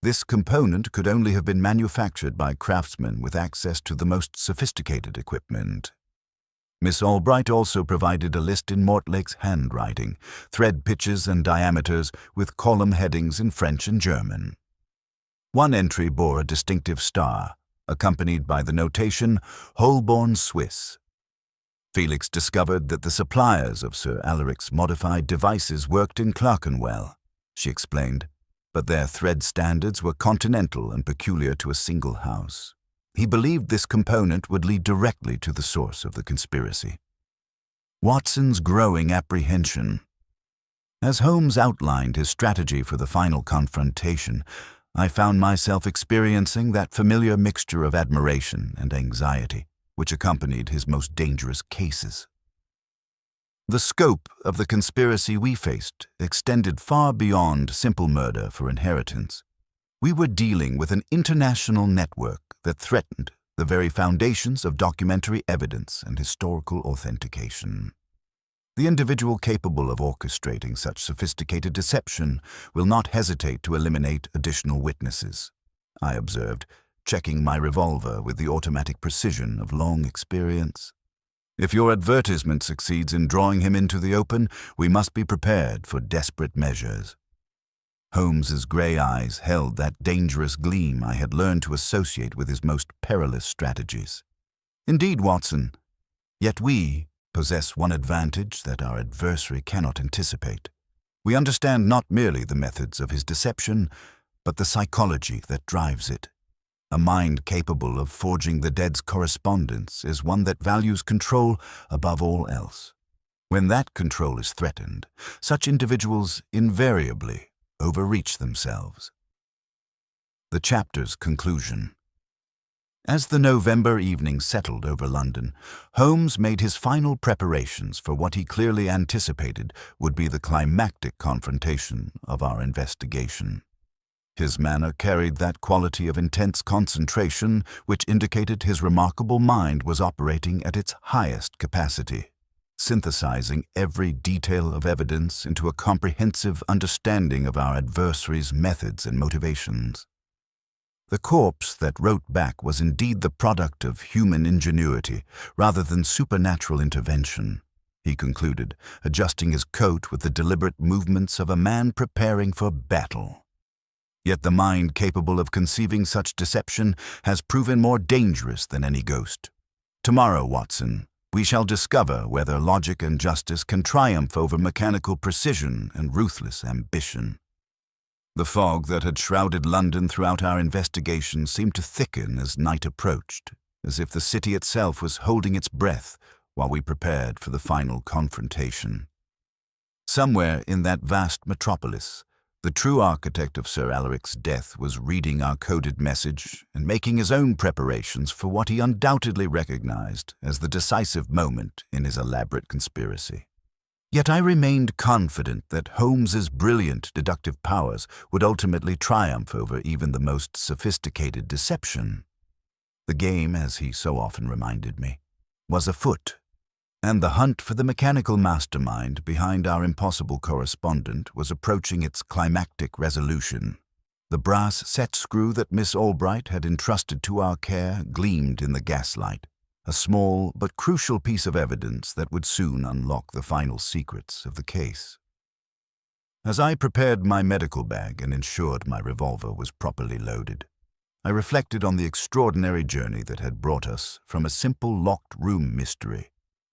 Speaker 1: This component could only have been manufactured by craftsmen with access to the most sophisticated equipment." Miss Albright also provided a list in Mortlake's handwriting, thread pitches and diameters with column headings in French and German. One entry bore a distinctive star, accompanied by the notation, Holborn, Swiss. Felix discovered that the suppliers of Sir Alaric's modified devices worked in Clerkenwell, she explained, but their thread standards were continental and peculiar to a single house. He believed this component would lead directly to the source of the conspiracy. Watson's growing apprehension. As Holmes outlined his strategy for the final confrontation, I found myself experiencing that familiar mixture of admiration and anxiety which accompanied his most dangerous cases. The scope of the conspiracy we faced extended far beyond simple murder for inheritance. We were dealing with an international network that threatened the very foundations of documentary evidence and historical authentication. The individual capable of orchestrating such sophisticated deception will not hesitate to eliminate additional witnesses, I observed, checking my revolver with the automatic precision of long experience. If your advertisement succeeds in drawing him into the open, we must be prepared for desperate measures. Holmes's grey eyes held that dangerous gleam I had learned to associate with his most perilous strategies. Indeed, Watson, yet we possess one advantage that our adversary cannot anticipate. We understand not merely the methods of his deception, but the psychology that drives it. A mind capable of forging the dead's correspondence is one that values control above all else. When that control is threatened, such individuals invariably overreach themselves. The chapter's conclusion. As the November evening settled over London, Holmes made his final preparations for what he clearly anticipated would be the climactic confrontation of our investigation. His manner carried that quality of intense concentration which indicated his remarkable mind was operating at its highest capacity, synthesizing every detail of evidence into a comprehensive understanding of our adversary's methods and motivations. The corpse that wrote back was indeed the product of human ingenuity rather than supernatural intervention, he concluded, adjusting his coat with the deliberate movements of a man preparing for battle. Yet the mind capable of conceiving such deception has proven more dangerous than any ghost. Tomorrow, Watson, we shall discover whether logic and justice can triumph over mechanical precision and ruthless ambition. The fog that had shrouded London throughout our investigation seemed to thicken as night approached, as if the city itself was holding its breath while we prepared for the final confrontation. Somewhere in that vast metropolis, the true architect of Sir Alaric's death was reading our coded message and making his own preparations for what he undoubtedly recognized as the decisive moment in his elaborate conspiracy. Yet I remained confident that Holmes's brilliant deductive powers would ultimately triumph over even the most sophisticated deception. The game, as he so often reminded me, was afoot, and the hunt for the mechanical mastermind behind our impossible correspondent was approaching its climactic resolution. The brass set screw that Miss Albright had entrusted to our care gleamed in the gaslight, a small but crucial piece of evidence that would soon unlock the final secrets of the case. As I prepared my medical bag and ensured my revolver was properly loaded, I reflected on the extraordinary journey that had brought us from a simple locked room mystery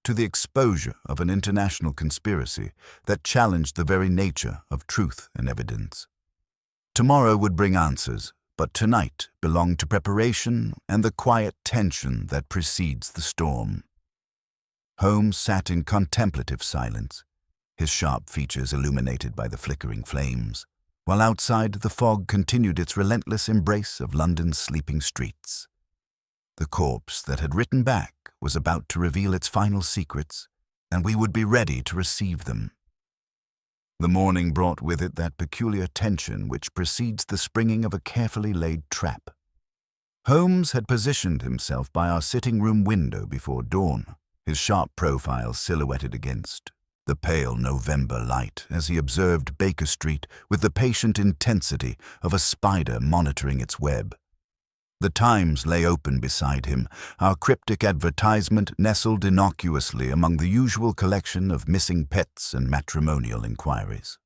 Speaker 1: to the exposure of an international conspiracy that challenged the very nature of truth and evidence. Tomorrow would bring answers, but tonight belonged to preparation and the quiet tension that precedes the storm. Holmes sat in contemplative silence, his sharp features illuminated by the flickering flames, while outside the fog continued its relentless embrace of London's sleeping streets. The corpse that had written back was about to reveal its final secrets, and we would be ready to receive them. The morning brought with it that peculiar tension which precedes the springing of a carefully laid trap. Holmes had positioned himself by our sitting-room window before dawn, his sharp profile silhouetted against the pale November light as he observed Baker Street with the patient intensity of a spider monitoring its web. The Times lay open beside him, our cryptic advertisement nestled innocuously among the usual collection of missing pets and matrimonial inquiries.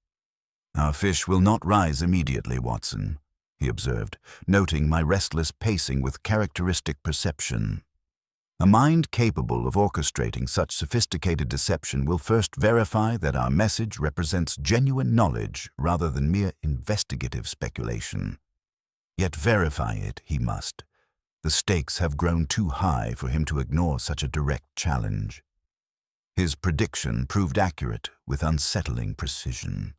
Speaker 1: "Our fish will not rise immediately, Watson," he observed, noting my restless pacing with characteristic perception. "A mind capable of orchestrating such sophisticated deception will first verify that our message represents genuine knowledge rather than mere investigative speculation. Yet verify it he must. The stakes have grown too high for him to ignore such a direct challenge." His prediction proved accurate with unsettling precision.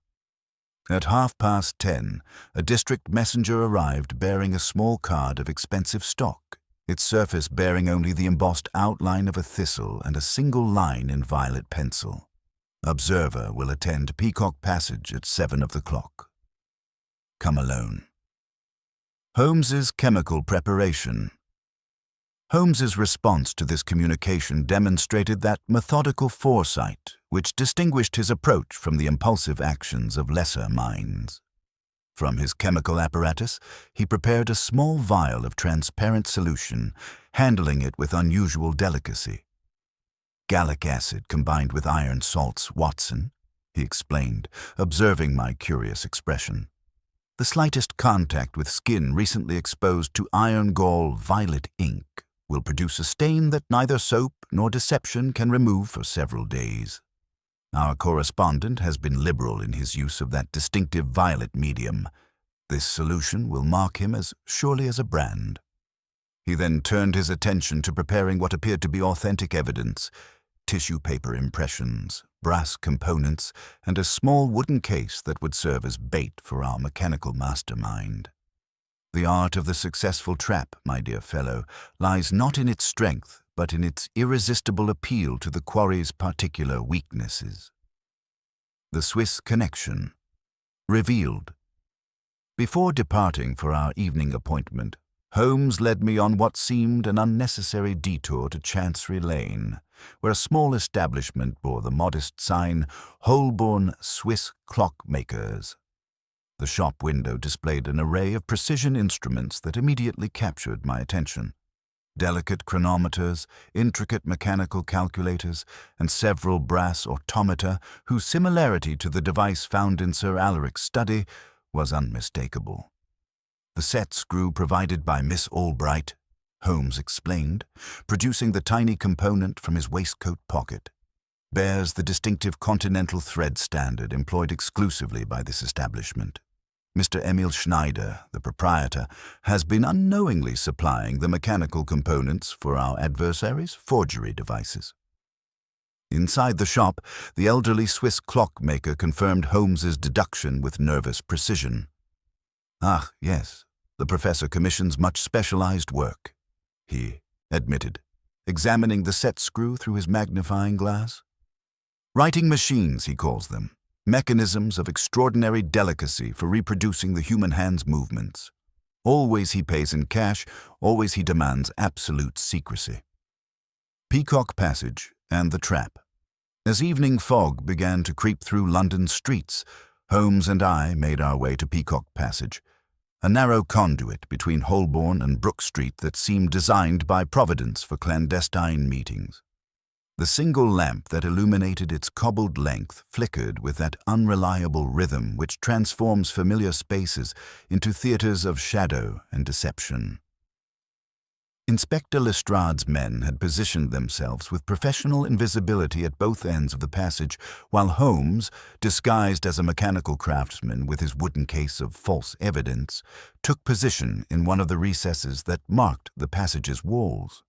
Speaker 1: At 10:30, a district messenger arrived bearing a small card of expensive stock, its surface bearing only the embossed outline of a thistle and a single line in violet pencil. "Observer will attend Peacock Passage at 7 o'clock. Come alone." Holmes's chemical preparation. Holmes's response to this communication demonstrated that methodical foresight which distinguished his approach from the impulsive actions of lesser minds. From his chemical apparatus, he prepared a small vial of transparent solution, handling it with unusual delicacy. "Gallic acid combined with iron salts, Watson," he explained, observing my curious expression. "The slightest contact with skin recently exposed to iron gall violet ink will produce a stain that neither soap nor deception can remove for several days. Our correspondent has been liberal in his use of that distinctive violet medium. This solution will mark him as surely as a brand." He then turned his attention to preparing what appeared to be authentic evidence: tissue paper impressions, brass components, and a small wooden case that would serve as bait for our mechanical mastermind. The art of the successful trap, my dear fellow, lies not in its strength, but in its irresistible appeal to the quarry's particular weaknesses. The Swiss connection. Revealed. Before departing for our evening appointment, Holmes led me on what seemed an unnecessary detour to Chancery Lane, where a small establishment bore the modest sign, "Holborn Swiss Clockmakers." The shop window displayed an array of precision instruments that immediately captured my attention. Delicate chronometers, intricate mechanical calculators, and several brass automata whose similarity to the device found in Sir Alaric's study was unmistakable. "The set screw provided by Miss Albright," Holmes explained, producing the tiny component from his waistcoat pocket, "bears the distinctive continental thread standard employed exclusively by this establishment. Mr. Emil Schneider, the proprietor, has been unknowingly supplying the mechanical components for our adversaries' forgery devices." Inside the shop, the elderly Swiss clockmaker confirmed Holmes's deduction with nervous precision. "Ah, yes, the professor commissions much specialized work," he admitted, examining the set screw through his magnifying glass. "Writing machines, he calls them. Mechanisms of extraordinary delicacy for reproducing the human hand's movements. Always he pays in cash, always he demands absolute secrecy." Peacock Passage and the trap. As evening fog began to creep through London's streets, Holmes and I made our way to Peacock Passage, a narrow conduit between Holborn and Brook Street that seemed designed by Providence for clandestine meetings. The single lamp that illuminated its cobbled length flickered with that unreliable rhythm which transforms familiar spaces into theaters of shadow and deception. Inspector Lestrade's men had positioned themselves with professional invisibility at both ends of the passage, while Holmes, disguised as a mechanical craftsman with his wooden case of false evidence, took position in one of the recesses that marked the passage's walls.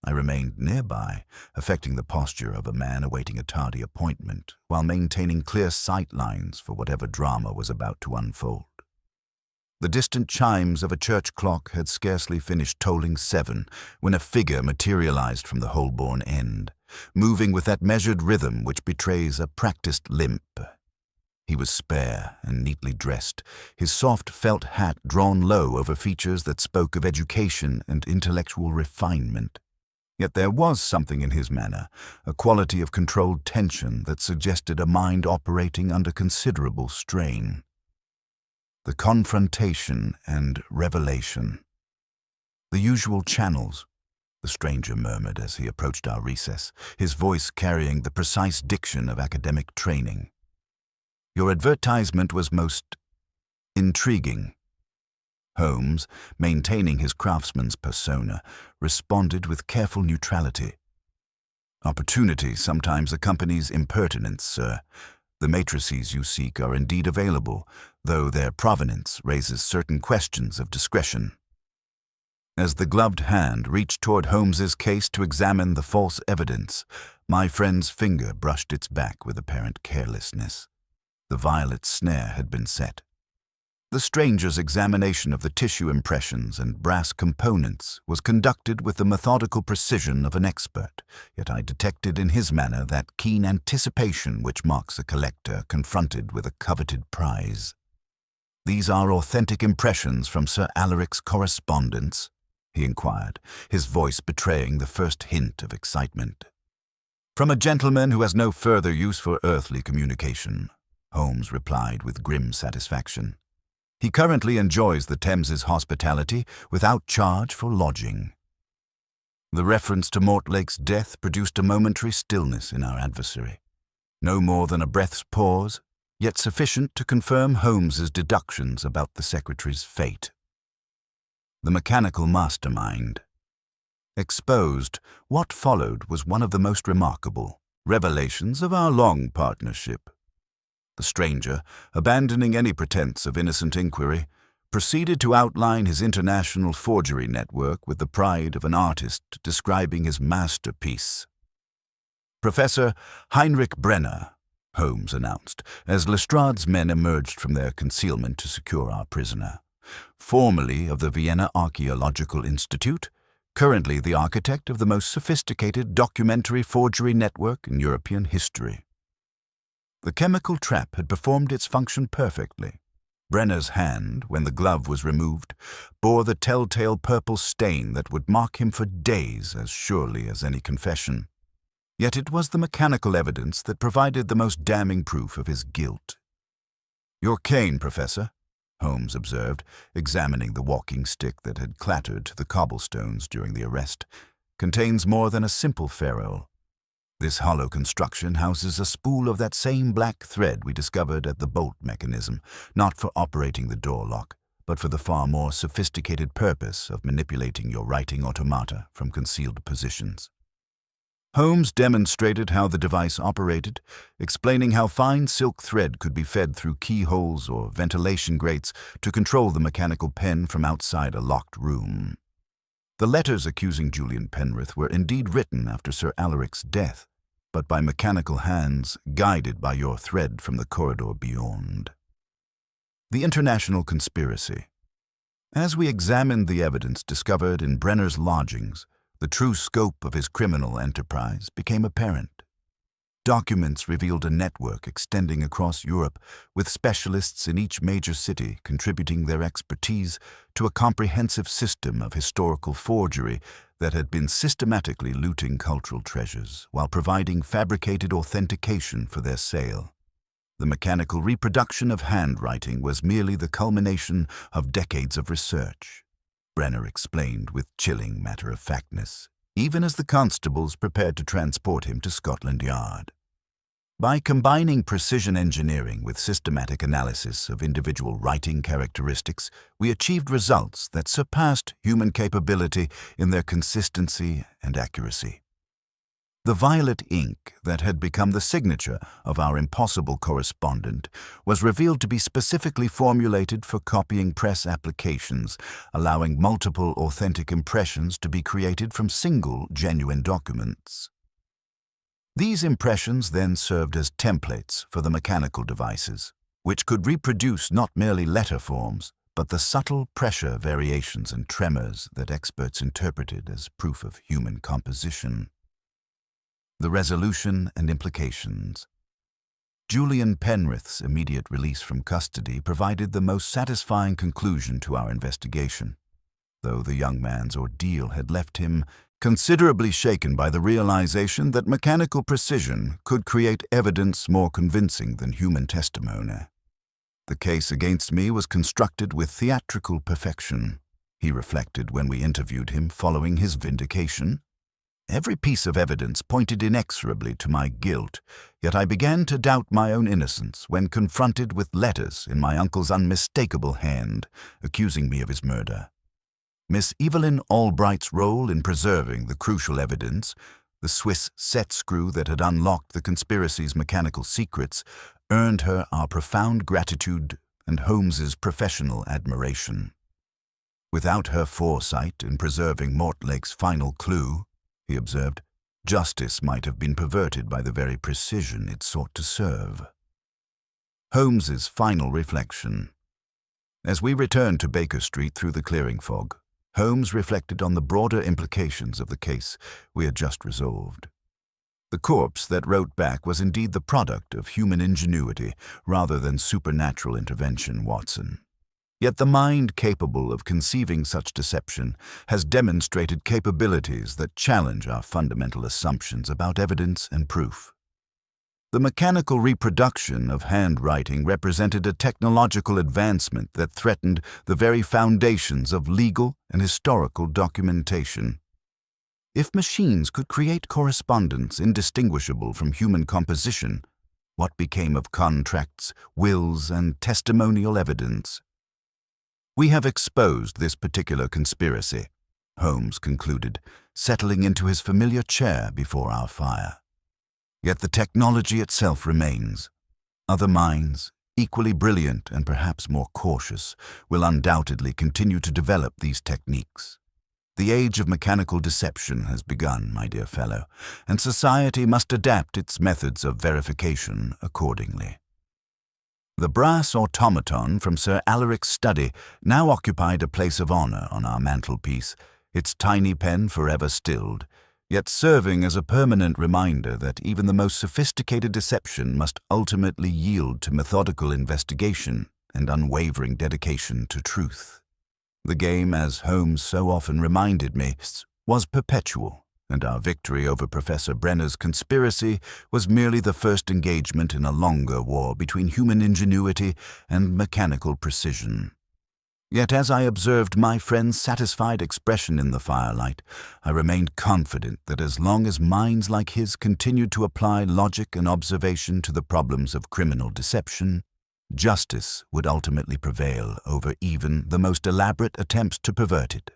Speaker 1: I remained nearby, affecting the posture of a man awaiting a tardy appointment, while maintaining clear sight lines for whatever drama was about to unfold. The distant chimes of a church clock had scarcely finished tolling 7 when a figure materialized from the Holborn end, moving with that measured rhythm which betrays a practiced limp. He was spare and neatly dressed, his soft felt hat drawn low over features that spoke of education and intellectual refinement. Yet there was something in his manner, a quality of controlled tension that suggested a mind operating under considerable strain. The confrontation and revelation. "The usual channels," the stranger murmured as he approached our recess, his voice carrying the precise diction of academic training. "Your advertisement was most intriguing." Holmes, maintaining his craftsman's persona, responded with careful neutrality. "Opportunity sometimes accompanies impertinence, sir. The matrices you seek are indeed available, though their provenance raises certain questions of discretion." As the gloved hand reached toward Holmes's case to examine the false evidence, my friend's finger brushed its back with apparent carelessness. The violet snare had been set. The stranger's examination of the tissue impressions and brass components was conducted with the methodical precision of an expert, yet I detected in his manner that keen anticipation which marks a collector confronted with a coveted prize. "These are authentic impressions from Sir Alaric's correspondence?" he inquired, his voice betraying the first hint of excitement. "From a gentleman who has no further use for earthly communication," Holmes replied with grim satisfaction. "He currently enjoys the Thames's hospitality without charge for lodging." The reference to Mortlake's death produced a momentary stillness in our adversary. No more than a breath's pause, yet sufficient to confirm Holmes's deductions about the secretary's fate. The mechanical mastermind. Exposed, what followed was one of the most remarkable revelations of our long partnership. The stranger, abandoning any pretense of innocent inquiry, proceeded to outline his international forgery network with the pride of an artist describing his masterpiece. "Professor Heinrich Brenner," Holmes announced, as Lestrade's men emerged from their concealment to secure our prisoner. "Formerly of the Vienna Archaeological Institute, currently the architect of the most sophisticated documentary forgery network in European history." The chemical trap had performed its function perfectly. Brenner's hand, when the glove was removed, bore the telltale purple stain that would mark him for days as surely as any confession. Yet it was the mechanical evidence that provided the most damning proof of his guilt. "Your cane, Professor," Holmes observed, examining the walking stick that had clattered to the cobblestones during the arrest, "contains more than a simple ferrule. This hollow construction houses a spool of that same black thread we discovered at the bolt mechanism, not for operating the door lock, but for the far more sophisticated purpose of manipulating your writing automata from concealed positions." Holmes demonstrated how the device operated, explaining how fine silk thread could be fed through keyholes or ventilation grates to control the mechanical pen from outside a locked room. The letters accusing Julian Penrith were indeed written after Sir Alaric's death, but by mechanical hands guided by your thread from the corridor beyond. The international conspiracy. As we examined the evidence discovered in Brenner's lodgings, the true scope of his criminal enterprise became apparent. Documents revealed a network extending across Europe, with specialists in each major city contributing their expertise to a comprehensive system of historical forgery that had been systematically looting cultural treasures while providing fabricated authentication for their sale. The mechanical reproduction of handwriting was merely the culmination of decades of research, Brenner explained with chilling matter-of-factness, even as the constables prepared to transport him to Scotland Yard. By combining precision engineering with systematic analysis of individual writing characteristics, we achieved results that surpassed human capability in their consistency and accuracy. The violet ink that had become the signature of our impossible correspondent was revealed to be specifically formulated for copying press applications, allowing multiple authentic impressions to be created from single genuine documents. These impressions then served as templates for the mechanical devices, which could reproduce not merely letter forms, but the subtle pressure variations and tremors that experts interpreted as proof of human composition. The resolution and implications. Julian Penrith's immediate release from custody provided the most satisfying conclusion to our investigation, though the young man's ordeal had left him considerably shaken by the realization that mechanical precision could create evidence more convincing than human testimony. The case against me was constructed with theatrical perfection. he reflected when we interviewed him following his vindication. Every piece of evidence pointed inexorably to my guilt, yet I began to doubt my own innocence when confronted with letters in my uncle's unmistakable hand, accusing me of his murder. Miss Evelyn Albright's role in preserving the crucial evidence, the Swiss set screw that had unlocked the conspiracy's mechanical secrets, earned her our profound gratitude and Holmes's professional admiration. Without her foresight in preserving Mortlake's final clue, he observed, justice might have been perverted by the very precision it sought to serve. Holmes's final reflection. As we returned to Baker Street through the clearing fog, Holmes reflected on the broader implications of the case we had just resolved. The corpse that wrote back was indeed the product of human ingenuity rather than supernatural intervention, Watson. Yet the mind capable of conceiving such deception has demonstrated capabilities that challenge our fundamental assumptions about evidence and proof. The mechanical reproduction of handwriting represented a technological advancement that threatened the very foundations of legal and historical documentation. If machines could create correspondence indistinguishable from human composition, what became of contracts, wills, and testimonial evidence? We have exposed this particular conspiracy, Holmes concluded, settling into his familiar chair before our fire. Yet the technology itself remains. Other minds, equally brilliant and perhaps more cautious, will undoubtedly continue to develop these techniques. The age of mechanical deception has begun, my dear fellow, and society must adapt its methods of verification accordingly. The brass automaton from Sir Alaric's study now occupied a place of honor on our mantelpiece, its tiny pen forever stilled, yet serving as a permanent reminder that even the most sophisticated deception must ultimately yield to methodical investigation and unwavering dedication to truth. The game, as Holmes so often reminded me, was perpetual, and our victory over Professor Brenner's conspiracy was merely the first engagement in a longer war between human ingenuity and mechanical precision. Yet as I observed my friend's satisfied expression in the firelight, I remained confident that as long as minds like his continued to apply logic and observation to the problems of criminal deception, justice would ultimately prevail over even the most elaborate attempts to pervert it.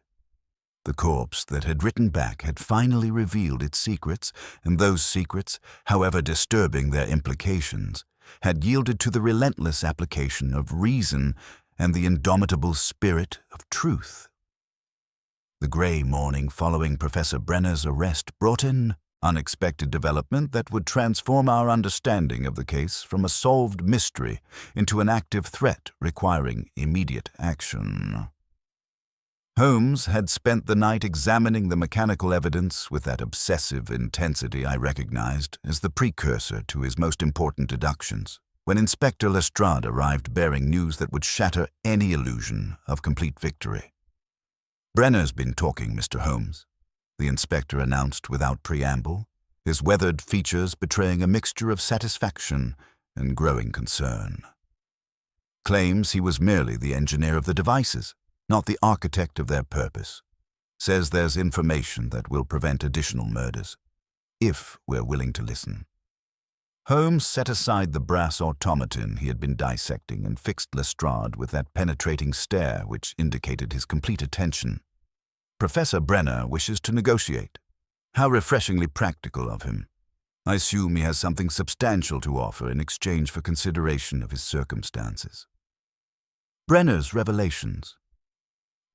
Speaker 1: The corpse that had written back had finally revealed its secrets, and those secrets, however disturbing their implications, had yielded to the relentless application of reason and the indomitable spirit of truth. The grey morning following Professor Brenner's arrest brought in unexpected development that would transform our understanding of the case from a solved mystery into an active threat requiring immediate action. Holmes had spent the night examining the mechanical evidence with that obsessive intensity I recognized as the precursor to his most important deductions, when Inspector Lestrade arrived bearing news that would shatter any illusion of complete victory. "Brenner's been talking, Mr. Holmes," the inspector announced without preamble, his weathered features betraying a mixture of satisfaction and growing concern. "Claims he was merely the engineer of the devices, not the architect of their purpose. Says there's information that will prevent additional murders, if we're willing to listen." Holmes set aside the brass automaton he had been dissecting and fixed Lestrade with that penetrating stare which indicated his complete attention. "Professor Brenner wishes to negotiate. How refreshingly practical of him. I assume he has something substantial to offer in exchange for consideration of his circumstances." Brenner's revelations.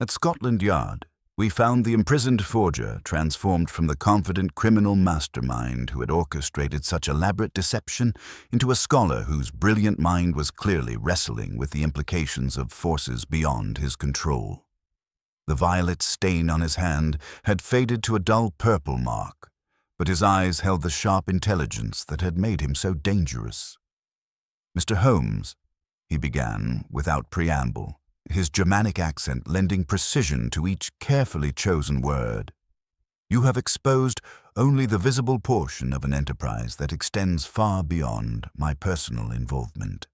Speaker 1: At Scotland Yard, we found the imprisoned forger transformed from the confident criminal mastermind who had orchestrated such elaborate deception into a scholar whose brilliant mind was clearly wrestling with the implications of forces beyond his control. The violet stain on his hand had faded to a dull purple mark, but his eyes held the sharp intelligence that had made him so dangerous. "Mr. Holmes," he began without preamble, his Germanic accent lending precision to each carefully chosen word, "you have exposed only the visible portion of an enterprise that extends far beyond my personal involvement.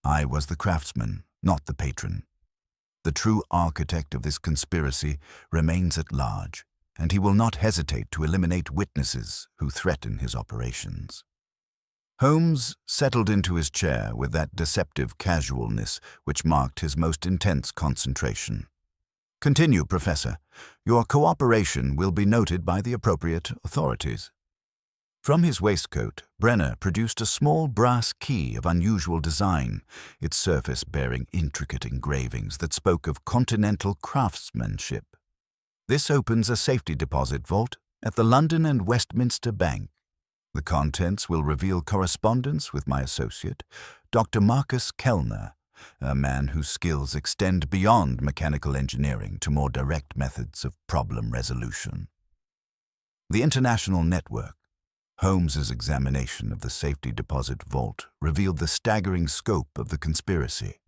Speaker 1: I was the craftsman, not the patron. The true architect of this conspiracy remains at large, and he will not hesitate to eliminate witnesses who threaten his operations. Holmes settled into his chair with that deceptive casualness which marked his most intense concentration. "Continue, Professor. Your cooperation will be noted by the appropriate authorities." From his waistcoat, Brenner produced a small brass key of unusual design, its surface bearing intricate engravings that spoke of continental craftsmanship. "This opens a safety deposit vault at the London and Westminster Bank. The contents will reveal correspondence with my associate, Dr. Marcus Kellner, a man whose skills extend beyond mechanical engineering to more direct methods of problem resolution." The international network. Holmes's examination of the safety deposit vault revealed the staggering scope of the conspiracy.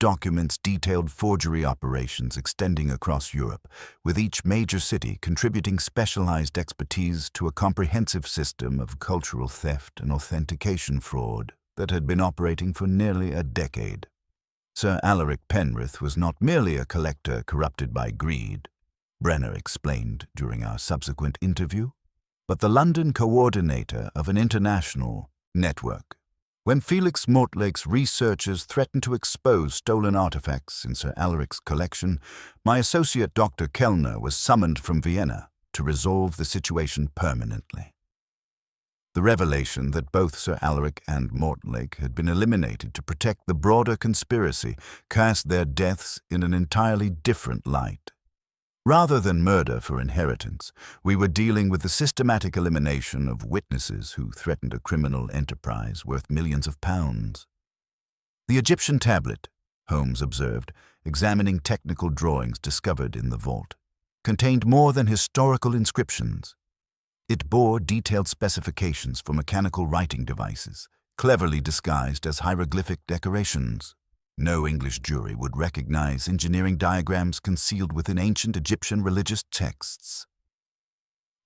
Speaker 1: Documents detailed forgery operations extending across Europe, with each major city contributing specialized expertise to a comprehensive system of cultural theft and authentication fraud that had been operating for nearly a decade. Sir Alaric Penrith was not merely a collector corrupted by greed, Brenner explained during our subsequent interview, but the London coordinator of an international network. When Felix Mortlake's researchers threatened to expose stolen artifacts in Sir Alaric's collection, my associate Dr. Kellner was summoned from Vienna to resolve the situation permanently. The revelation that both Sir Alaric and Mortlake had been eliminated to protect the broader conspiracy cast their deaths in an entirely different light. Rather than murder for inheritance, we were dealing with the systematic elimination of witnesses who threatened a criminal enterprise worth millions of pounds. "The Egyptian tablet," Holmes observed, examining technical drawings discovered in the vault, contained more than historical inscriptions. It bore detailed specifications for mechanical writing devices, cleverly disguised as hieroglyphic decorations. No English jury would recognize engineering diagrams concealed within ancient Egyptian religious texts.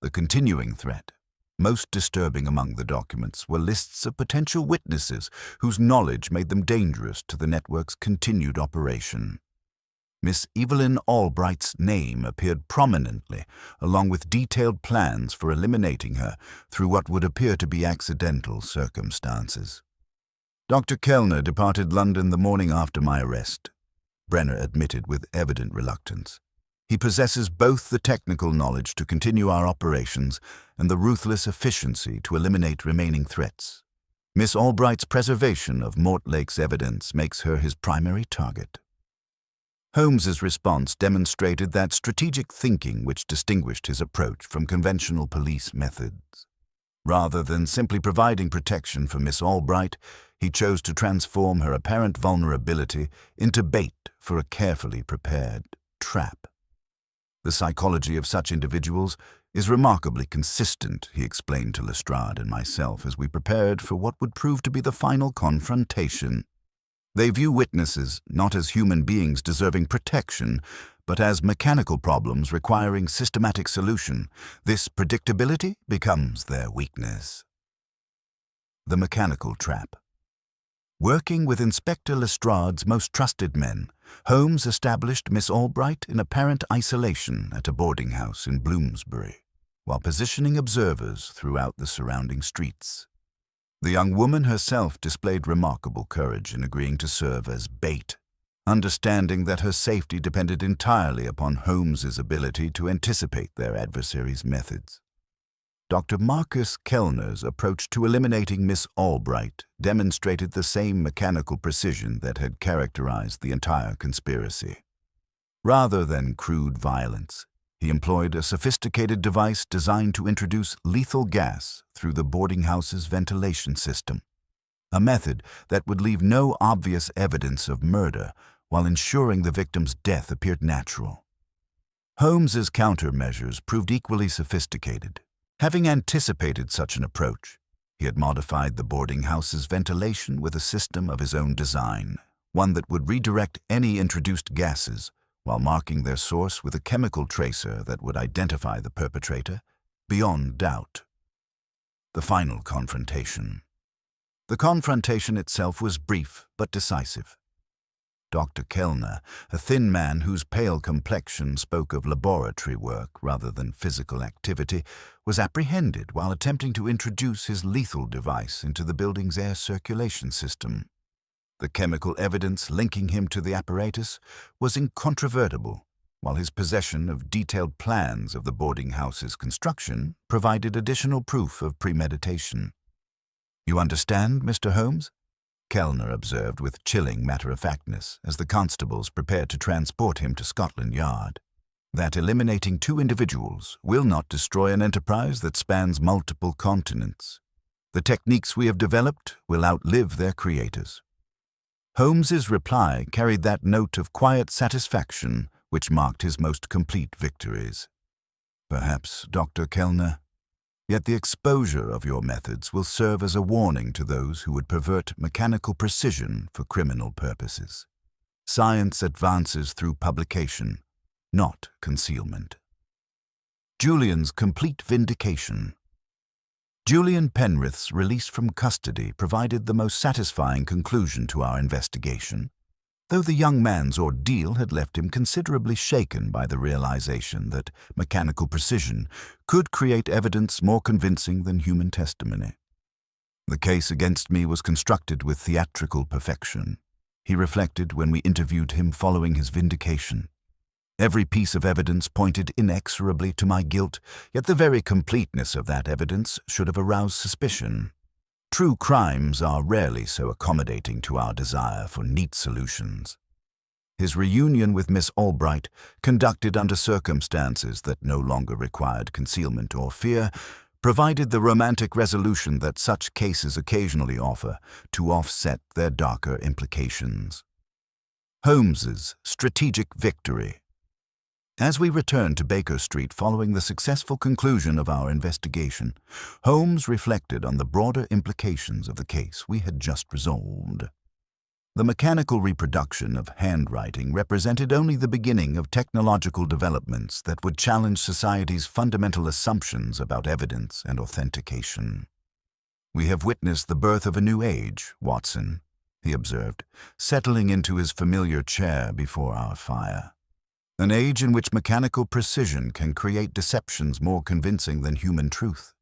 Speaker 1: The continuing threat, most disturbing among the documents, were lists of potential witnesses whose knowledge made them dangerous to the network's continued operation. Miss Evelyn Albright's name appeared prominently, along with detailed plans for eliminating her through what would appear to be accidental circumstances. "Dr. Kellner departed London the morning after my arrest," Brenner admitted with evident reluctance. "He possesses both the technical knowledge to continue our operations and the ruthless efficiency to eliminate remaining threats. Miss Albright's preservation of Mortlake's evidence makes her his primary target." Holmes's response demonstrated that strategic thinking which distinguished his approach from conventional police methods. Rather than simply providing protection for Miss Albright, he chose to transform her apparent vulnerability into bait for a carefully prepared trap. "The psychology of such individuals is remarkably consistent," he explained to Lestrade and myself as we prepared for what would prove to be the final confrontation. "They view witnesses not as human beings deserving protection, but as mechanical problems requiring systematic solution. This predictability becomes their weakness." The mechanical trap. Working with Inspector Lestrade's most trusted men, Holmes established Miss Albright in apparent isolation at a boarding house in Bloomsbury, while positioning observers throughout the surrounding streets. The young woman herself displayed remarkable courage in agreeing to serve as bait, understanding that her safety depended entirely upon Holmes's ability to anticipate their adversaries' methods. Dr. Marcus Kellner's approach to eliminating Miss Albright demonstrated the same mechanical precision that had characterized the entire conspiracy. Rather than crude violence, he employed a sophisticated device designed to introduce lethal gas through the boarding house's ventilation system, a method that would leave no obvious evidence of murder while ensuring the victim's death appeared natural. Holmes's countermeasures proved equally sophisticated. Having anticipated such an approach, he had modified the boarding house's ventilation with a system of his own design, one that would redirect any introduced gases while marking their source with a chemical tracer that would identify the perpetrator beyond doubt. The final confrontation. The confrontation itself was brief but decisive. Dr. Kellner, a thin man whose pale complexion spoke of laboratory work rather than physical activity, was apprehended while attempting to introduce his lethal device into the building's air circulation system. The chemical evidence linking him to the apparatus was incontrovertible, while his possession of detailed plans of the boarding house's construction provided additional proof of premeditation. "You understand, Mr. Holmes?" Kellner observed with chilling matter-of-factness as the constables prepared to transport him to Scotland Yard, "that eliminating 2 individuals will not destroy an enterprise that spans multiple continents. The techniques we have developed will outlive their creators." Holmes's reply carried that note of quiet satisfaction which marked his most complete victories. "Perhaps, Dr. Kellner, yet the exposure of your methods will serve as a warning to those who would pervert mechanical precision for criminal purposes. Science advances through publication, not concealment." Julian's complete vindication. Julian Penrith's release from custody provided the most satisfying conclusion to our investigation, though the young man's ordeal had left him considerably shaken by the realization that mechanical precision could create evidence more convincing than human testimony. "The case against me was constructed with theatrical perfection," he reflected when we interviewed him following his vindication. "Every piece of evidence pointed inexorably to my guilt, yet the very completeness of that evidence should have aroused suspicion. True crimes are rarely so accommodating to our desire for neat solutions." His reunion with Miss Albright, conducted under circumstances that no longer required concealment or fear, provided the romantic resolution that such cases occasionally offer to offset their darker implications. Holmes's strategic victory. As we returned to Baker Street following the successful conclusion of our investigation, Holmes reflected on the broader implications of the case we had just resolved. The mechanical reproduction of handwriting represented only the beginning of technological developments that would challenge society's fundamental assumptions about evidence and authentication. "We have witnessed the birth of a new age, Watson," he observed, settling into his familiar chair before our fire. "An age in which mechanical precision can create deceptions more convincing than human truth.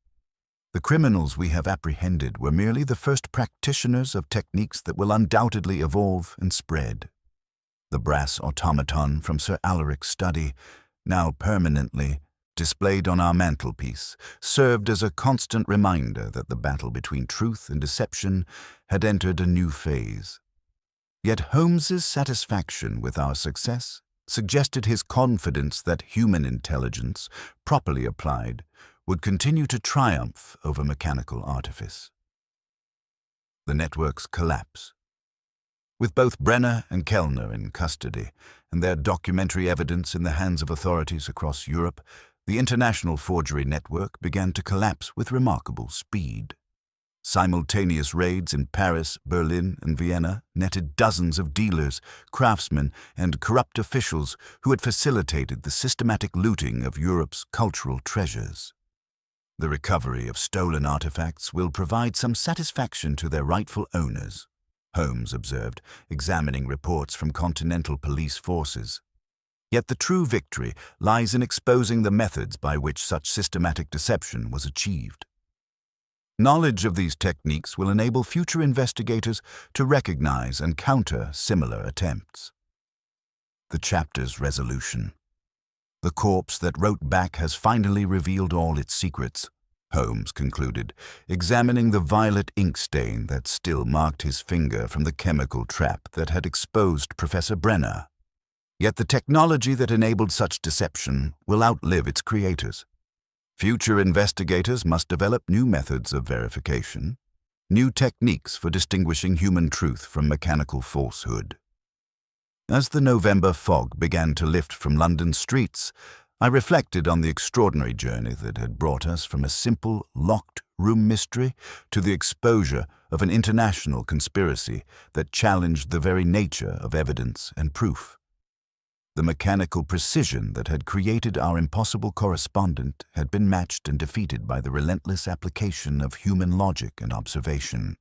Speaker 1: The criminals we have apprehended were merely the first practitioners of techniques that will undoubtedly evolve and spread. The brass automaton from Sir Alaric's study, now permanently displayed on our mantelpiece, served as a constant reminder that the battle between truth and deception had entered a new phase. Yet Holmes's satisfaction with our success suggested his confidence that human intelligence, properly applied, would continue to triumph over mechanical artifice. The network's collapse. With both Brenner and Kellner in custody, and their documentary evidence in the hands of authorities across Europe, the international forgery network began to collapse with remarkable speed. Simultaneous raids in Paris, Berlin, and Vienna netted dozens of dealers, craftsmen, and corrupt officials who had facilitated the systematic looting of Europe's cultural treasures. The recovery of stolen artifacts will provide some satisfaction to their rightful owners, Holmes observed, examining reports from continental police forces. Yet the true victory lies in exposing the methods by which such systematic deception was achieved. Knowledge of these techniques will enable future investigators to recognize and counter similar attempts. The chapter's resolution. "The corpse that wrote back has finally revealed all its secrets," Holmes concluded, examining the violet ink stain that still marked his finger from the chemical trap that had exposed Professor Brenner. Yet the technology that enabled such deception will outlive its creators. Future investigators must develop new methods of verification, new techniques for distinguishing human truth from mechanical falsehood. As the November fog began to lift from London's streets, I reflected on the extraordinary journey that had brought us from a simple, locked room mystery to the exposure of an international conspiracy that challenged the very nature of evidence and proof. The mechanical precision that had created our impossible correspondent had been matched and defeated by the relentless application of human logic and observation.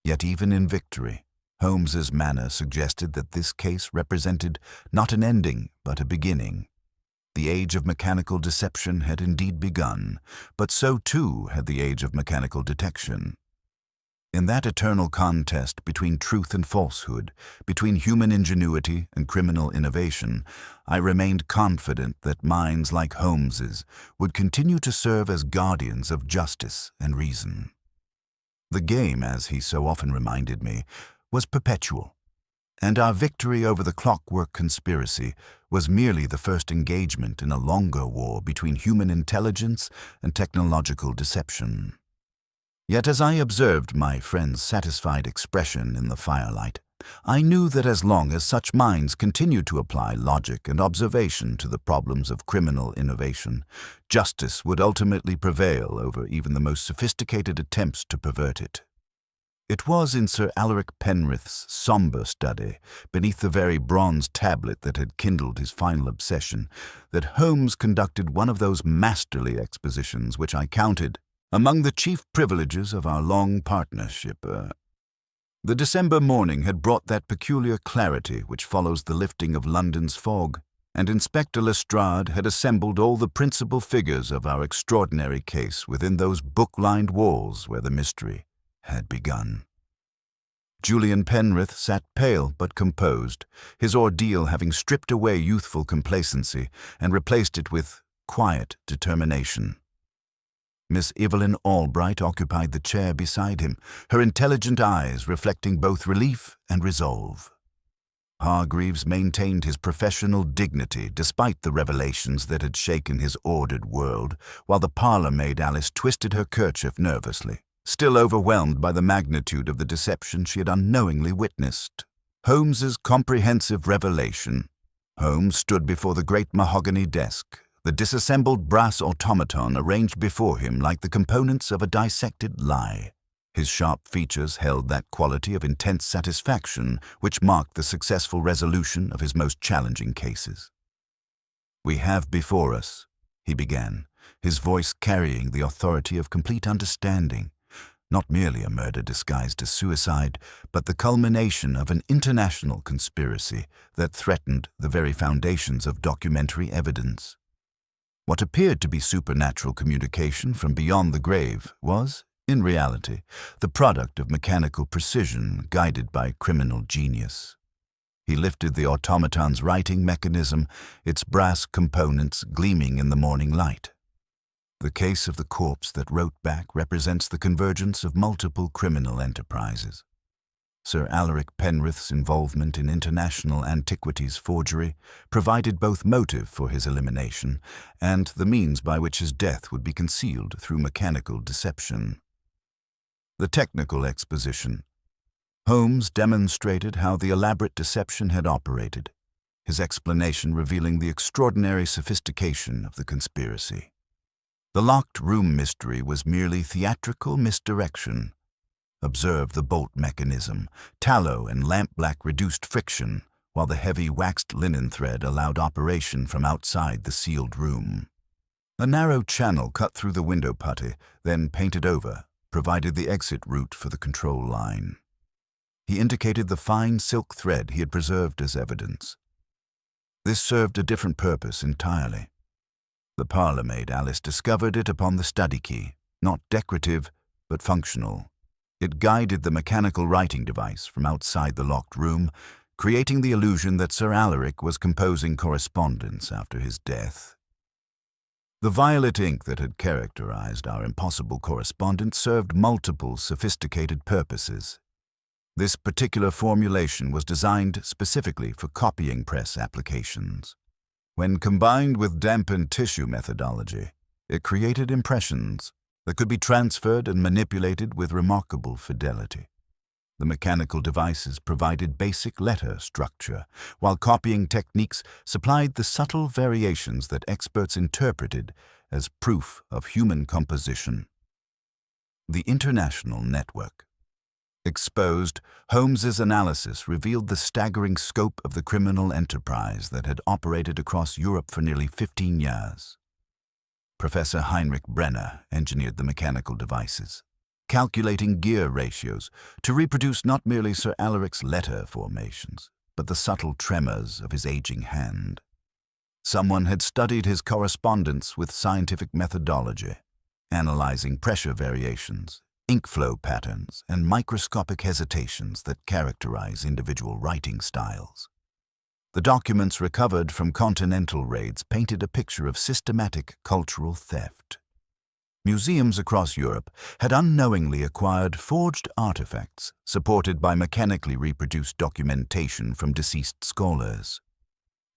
Speaker 1: Yet even in victory, Holmes's manner suggested that this case represented not an ending, but a beginning. The age of mechanical deception had indeed begun, but so too had the age of mechanical detection. In that eternal contest between truth and falsehood, between human ingenuity and criminal innovation, I remained confident that minds like Holmes's would continue to serve as guardians of justice and reason. The game, as he so often reminded me, was perpetual, and our victory over the clockwork conspiracy was merely the first engagement in a longer war between human intelligence and technological deception. Yet as I observed my friend's satisfied expression in the firelight, I knew that as long as such minds continued to apply logic and observation to the problems of criminal innovation, justice would ultimately prevail over even the most sophisticated attempts to pervert it. It was in Sir Alaric Penrith's somber study, beneath the very bronze tablet that had kindled his final obsession, that Holmes conducted one of those masterly expositions which I counted among the chief privileges of our long partnership. The December morning had brought that peculiar clarity which follows the lifting of London's fog, and Inspector Lestrade had assembled all the principal figures of our extraordinary case within those book-lined walls where the mystery had begun. Julian Penrith sat pale but composed, his ordeal having stripped away youthful complacency and replaced it with quiet determination. Miss Evelyn Albright occupied the chair beside him, her intelligent eyes reflecting both relief and resolve. Hargreaves maintained his professional dignity despite the revelations that had shaken his ordered world, while the parlour-maid Alice twisted her kerchief nervously, still overwhelmed by the magnitude of the deception she had unknowingly witnessed. Holmes's comprehensive revelation. Holmes stood before the great mahogany desk, the disassembled brass automaton arranged before him like the components of a dissected lie. His sharp features held that quality of intense satisfaction which marked the successful resolution of his most challenging cases. "We have before us," he began, his voice carrying the authority of complete understanding, not merely a murder disguised as suicide, but the culmination of an international conspiracy that threatened the very foundations of documentary evidence. What appeared to be supernatural communication from beyond the grave was, in reality, the product of mechanical precision guided by criminal genius. He lifted the automaton's writing mechanism, its brass components gleaming in the morning light. The case of the corpse that wrote back represents the convergence of multiple criminal enterprises. Sir Alaric Penrith's involvement in international antiquities forgery provided both motive for his elimination and the means by which his death would be concealed through mechanical deception. The technical exposition. Holmes demonstrated how the elaborate deception had operated, his explanation revealing the extraordinary sophistication of the conspiracy. The locked room mystery was merely theatrical misdirection. Observe the bolt mechanism, tallow and lamp-black reduced friction, while the heavy waxed linen thread allowed operation from outside the sealed room. A narrow channel cut through the window putty, then painted over, provided the exit route for the control line. He indicated the fine silk thread he had preserved as evidence. This served a different purpose entirely. The parlour-maid Alice discovered it upon the study key, not decorative, but functional. It guided the mechanical writing device from outside the locked room, creating the illusion that Sir Alaric was composing correspondence after his death. The violet ink that had characterized our impossible correspondence served multiple sophisticated purposes. This particular formulation was designed specifically for copying press applications. When combined with dampened tissue methodology, it created impressions that could be transferred and manipulated with remarkable fidelity. The mechanical devices provided basic letter structure, while copying techniques supplied the subtle variations that experts interpreted as proof of human composition. The international network. Exposed, Holmes's analysis revealed the staggering scope of the criminal enterprise that had operated across Europe for nearly 15 years. Professor Heinrich Brenner engineered the mechanical devices. calculating gear ratios to reproduce not merely Sir Alaric's letter formations, but the subtle tremors of his aging hand. Someone had studied his correspondence with scientific methodology, analyzing pressure variations, ink flow patterns, and microscopic hesitations that characterize individual writing styles. The documents recovered from continental raids painted a picture of systematic cultural theft. Museums across Europe had unknowingly acquired forged artifacts supported by mechanically reproduced documentation from deceased scholars.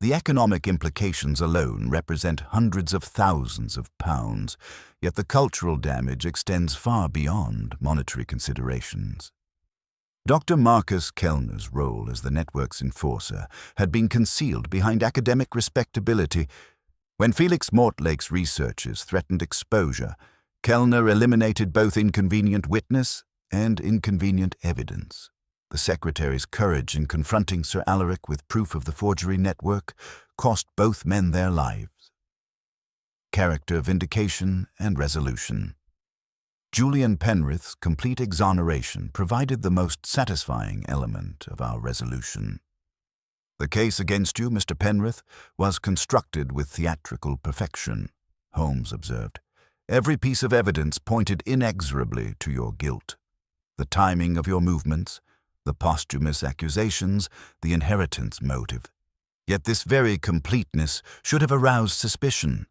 Speaker 1: The economic implications alone represent hundreds of thousands of pounds, yet the cultural damage extends far beyond monetary considerations. Dr. Marcus Kellner's role as the network's enforcer had been concealed behind academic respectability. When Felix Mortlake's researches threatened exposure, Kellner eliminated both inconvenient witness and inconvenient evidence. The secretary's courage in confronting Sir Alaric with proof of the forgery network cost both men their lives. Character vindication and resolution. Julian Penrith's complete exoneration provided the most satisfying element of our resolution. "The case against you, Mr. Penrith, was constructed with theatrical perfection," Holmes observed. "Every piece of evidence pointed inexorably to your guilt. The timing of your movements, the posthumous accusations, the inheritance motive. Yet this very completeness should have aroused suspicion.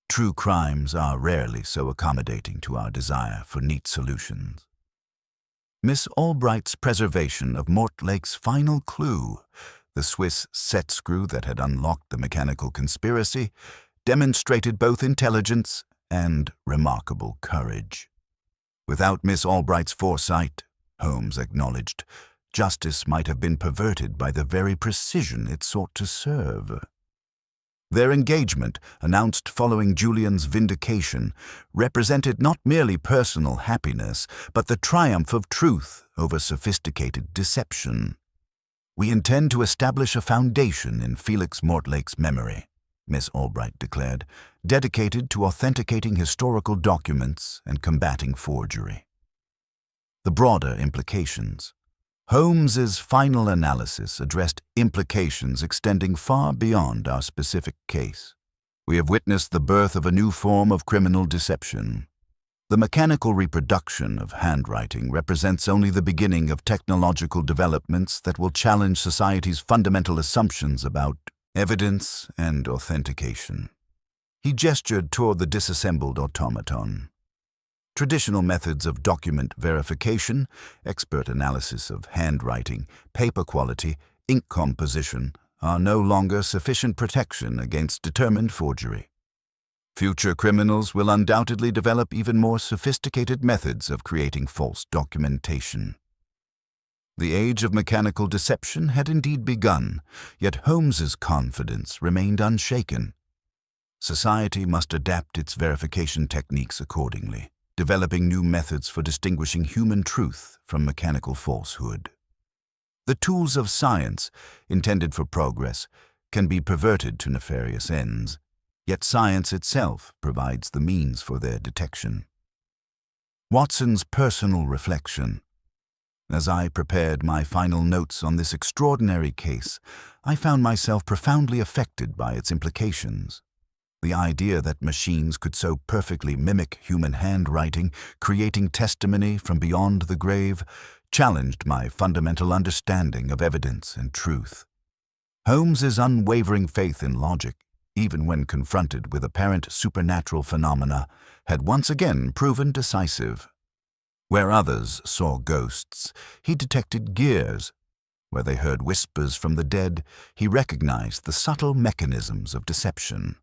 Speaker 1: True crimes are rarely so accommodating to our desire for neat solutions." Miss Albright's preservation of Mortlake's final clue, the Swiss set screw that had unlocked the mechanical conspiracy, demonstrated both intelligence and remarkable courage. Without Miss Albright's foresight, Holmes acknowledged, justice might have been perverted by the very precision it sought to serve. Their engagement, announced following Julian's vindication, represented not merely personal happiness, but the triumph of truth over sophisticated deception. "We intend to establish a foundation in Felix Mortlake's memory," Miss Albright declared, "dedicated to authenticating historical documents and combating forgery." The broader implications. Holmes's final analysis addressed implications extending far beyond our specific case. We have witnessed the birth of a new form of criminal deception. The mechanical reproduction of handwriting represents only the beginning of technological developments that will challenge society's fundamental assumptions about evidence and authentication. He gestured toward the disassembled automaton. Traditional methods of document verification, expert analysis of handwriting, paper quality, ink composition are no longer sufficient protection against determined forgery. Future criminals will undoubtedly develop even more sophisticated methods of creating false documentation. The age of mechanical deception had indeed begun, yet Holmes's confidence remained unshaken. Society must adapt its verification techniques accordingly, developing new methods for distinguishing human truth from mechanical falsehood. The tools of science, intended for progress, can be perverted to nefarious ends, yet science itself provides the means for their detection. Watson's personal reflection. As I prepared my final notes on this extraordinary case, I found myself profoundly affected by its implications. The idea that machines could so perfectly mimic human handwriting, creating testimony from beyond the grave, challenged my fundamental understanding of evidence and truth. Holmes's unwavering faith in logic, even when confronted with apparent supernatural phenomena, had once again proven decisive. Where others saw ghosts, he detected gears. Where they heard whispers from the dead, he recognized the subtle mechanisms of deception.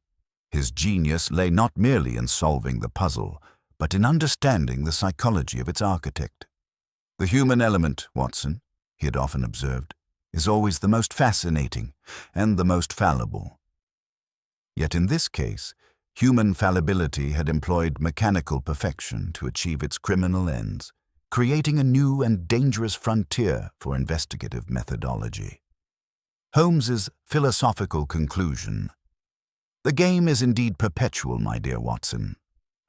Speaker 1: His genius lay not merely in solving the puzzle, but in understanding the psychology of its architect. "The human element, Watson," he had often observed, "is always the most fascinating and the most fallible." Yet in this case, human fallibility had employed mechanical perfection to achieve its criminal ends, creating a new and dangerous frontier for investigative methodology. Holmes's philosophical conclusion. "The game is indeed perpetual, my dear Watson,"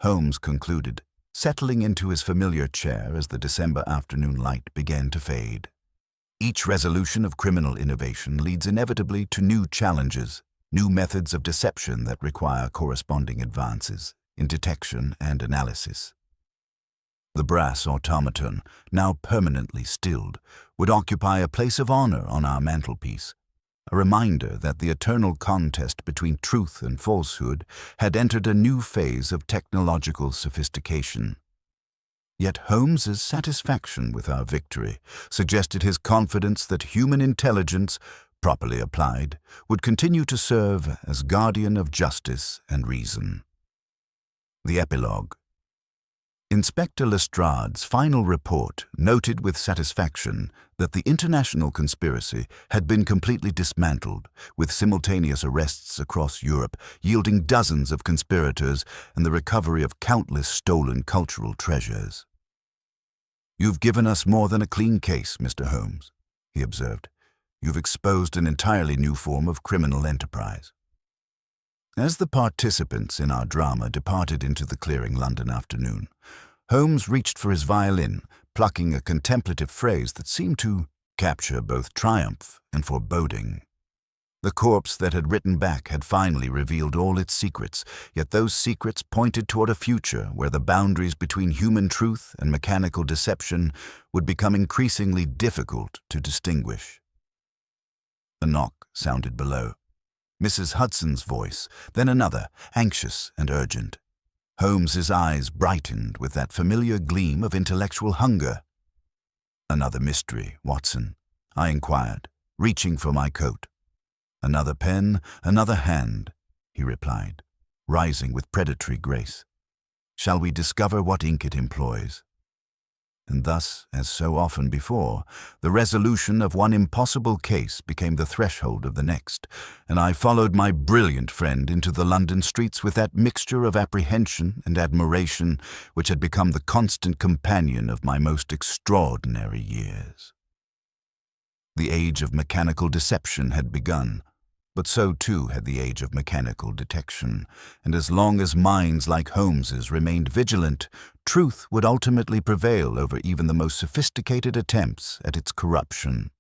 Speaker 1: Holmes concluded. settling into his familiar chair as the December afternoon light began to fade. Each resolution of criminal innovation leads inevitably to new challenges, new methods of deception that require corresponding advances in detection and analysis. The brass automaton, now permanently stilled, would occupy a place of honor on our mantelpiece, a reminder that the eternal contest between truth and falsehood had entered a new phase of technological sophistication. Yet Holmes's satisfaction with our victory suggested his confidence that human intelligence, properly applied, would continue to serve as guardian of justice and reason. The epilogue. Inspector Lestrade's final report noted with satisfaction that the international conspiracy had been completely dismantled, with simultaneous arrests across Europe yielding dozens of conspirators and the recovery of countless stolen cultural treasures. "You've given us more than a clean case, Mr. Holmes," he observed. "You've exposed an entirely new form of criminal enterprise." As the participants in our drama departed into the clearing London afternoon, Holmes reached for his violin, plucking a contemplative phrase that seemed to capture both triumph and foreboding. The corpse that had written back had finally revealed all its secrets, yet those secrets pointed toward a future where the boundaries between human truth and mechanical deception would become increasingly difficult to distinguish. A knock sounded below. Mrs. Hudson's voice, then another, anxious and urgent. Holmes's eyes brightened with that familiar gleam of intellectual hunger. "Another mystery, Watson?" I inquired, reaching for my coat. "Another pen, another hand," he replied, rising with predatory grace. "Shall we discover what ink it employs?" And thus, as so often before, the resolution of one impossible case became the threshold of the next, and I followed my brilliant friend into the London streets with that mixture of apprehension and admiration which had become the constant companion of my most extraordinary years. The age of mechanical deception had begun, but so too had the age of mechanical detection, and as long as minds like Holmes's remained vigilant, truth would ultimately prevail over even the most sophisticated attempts at its corruption.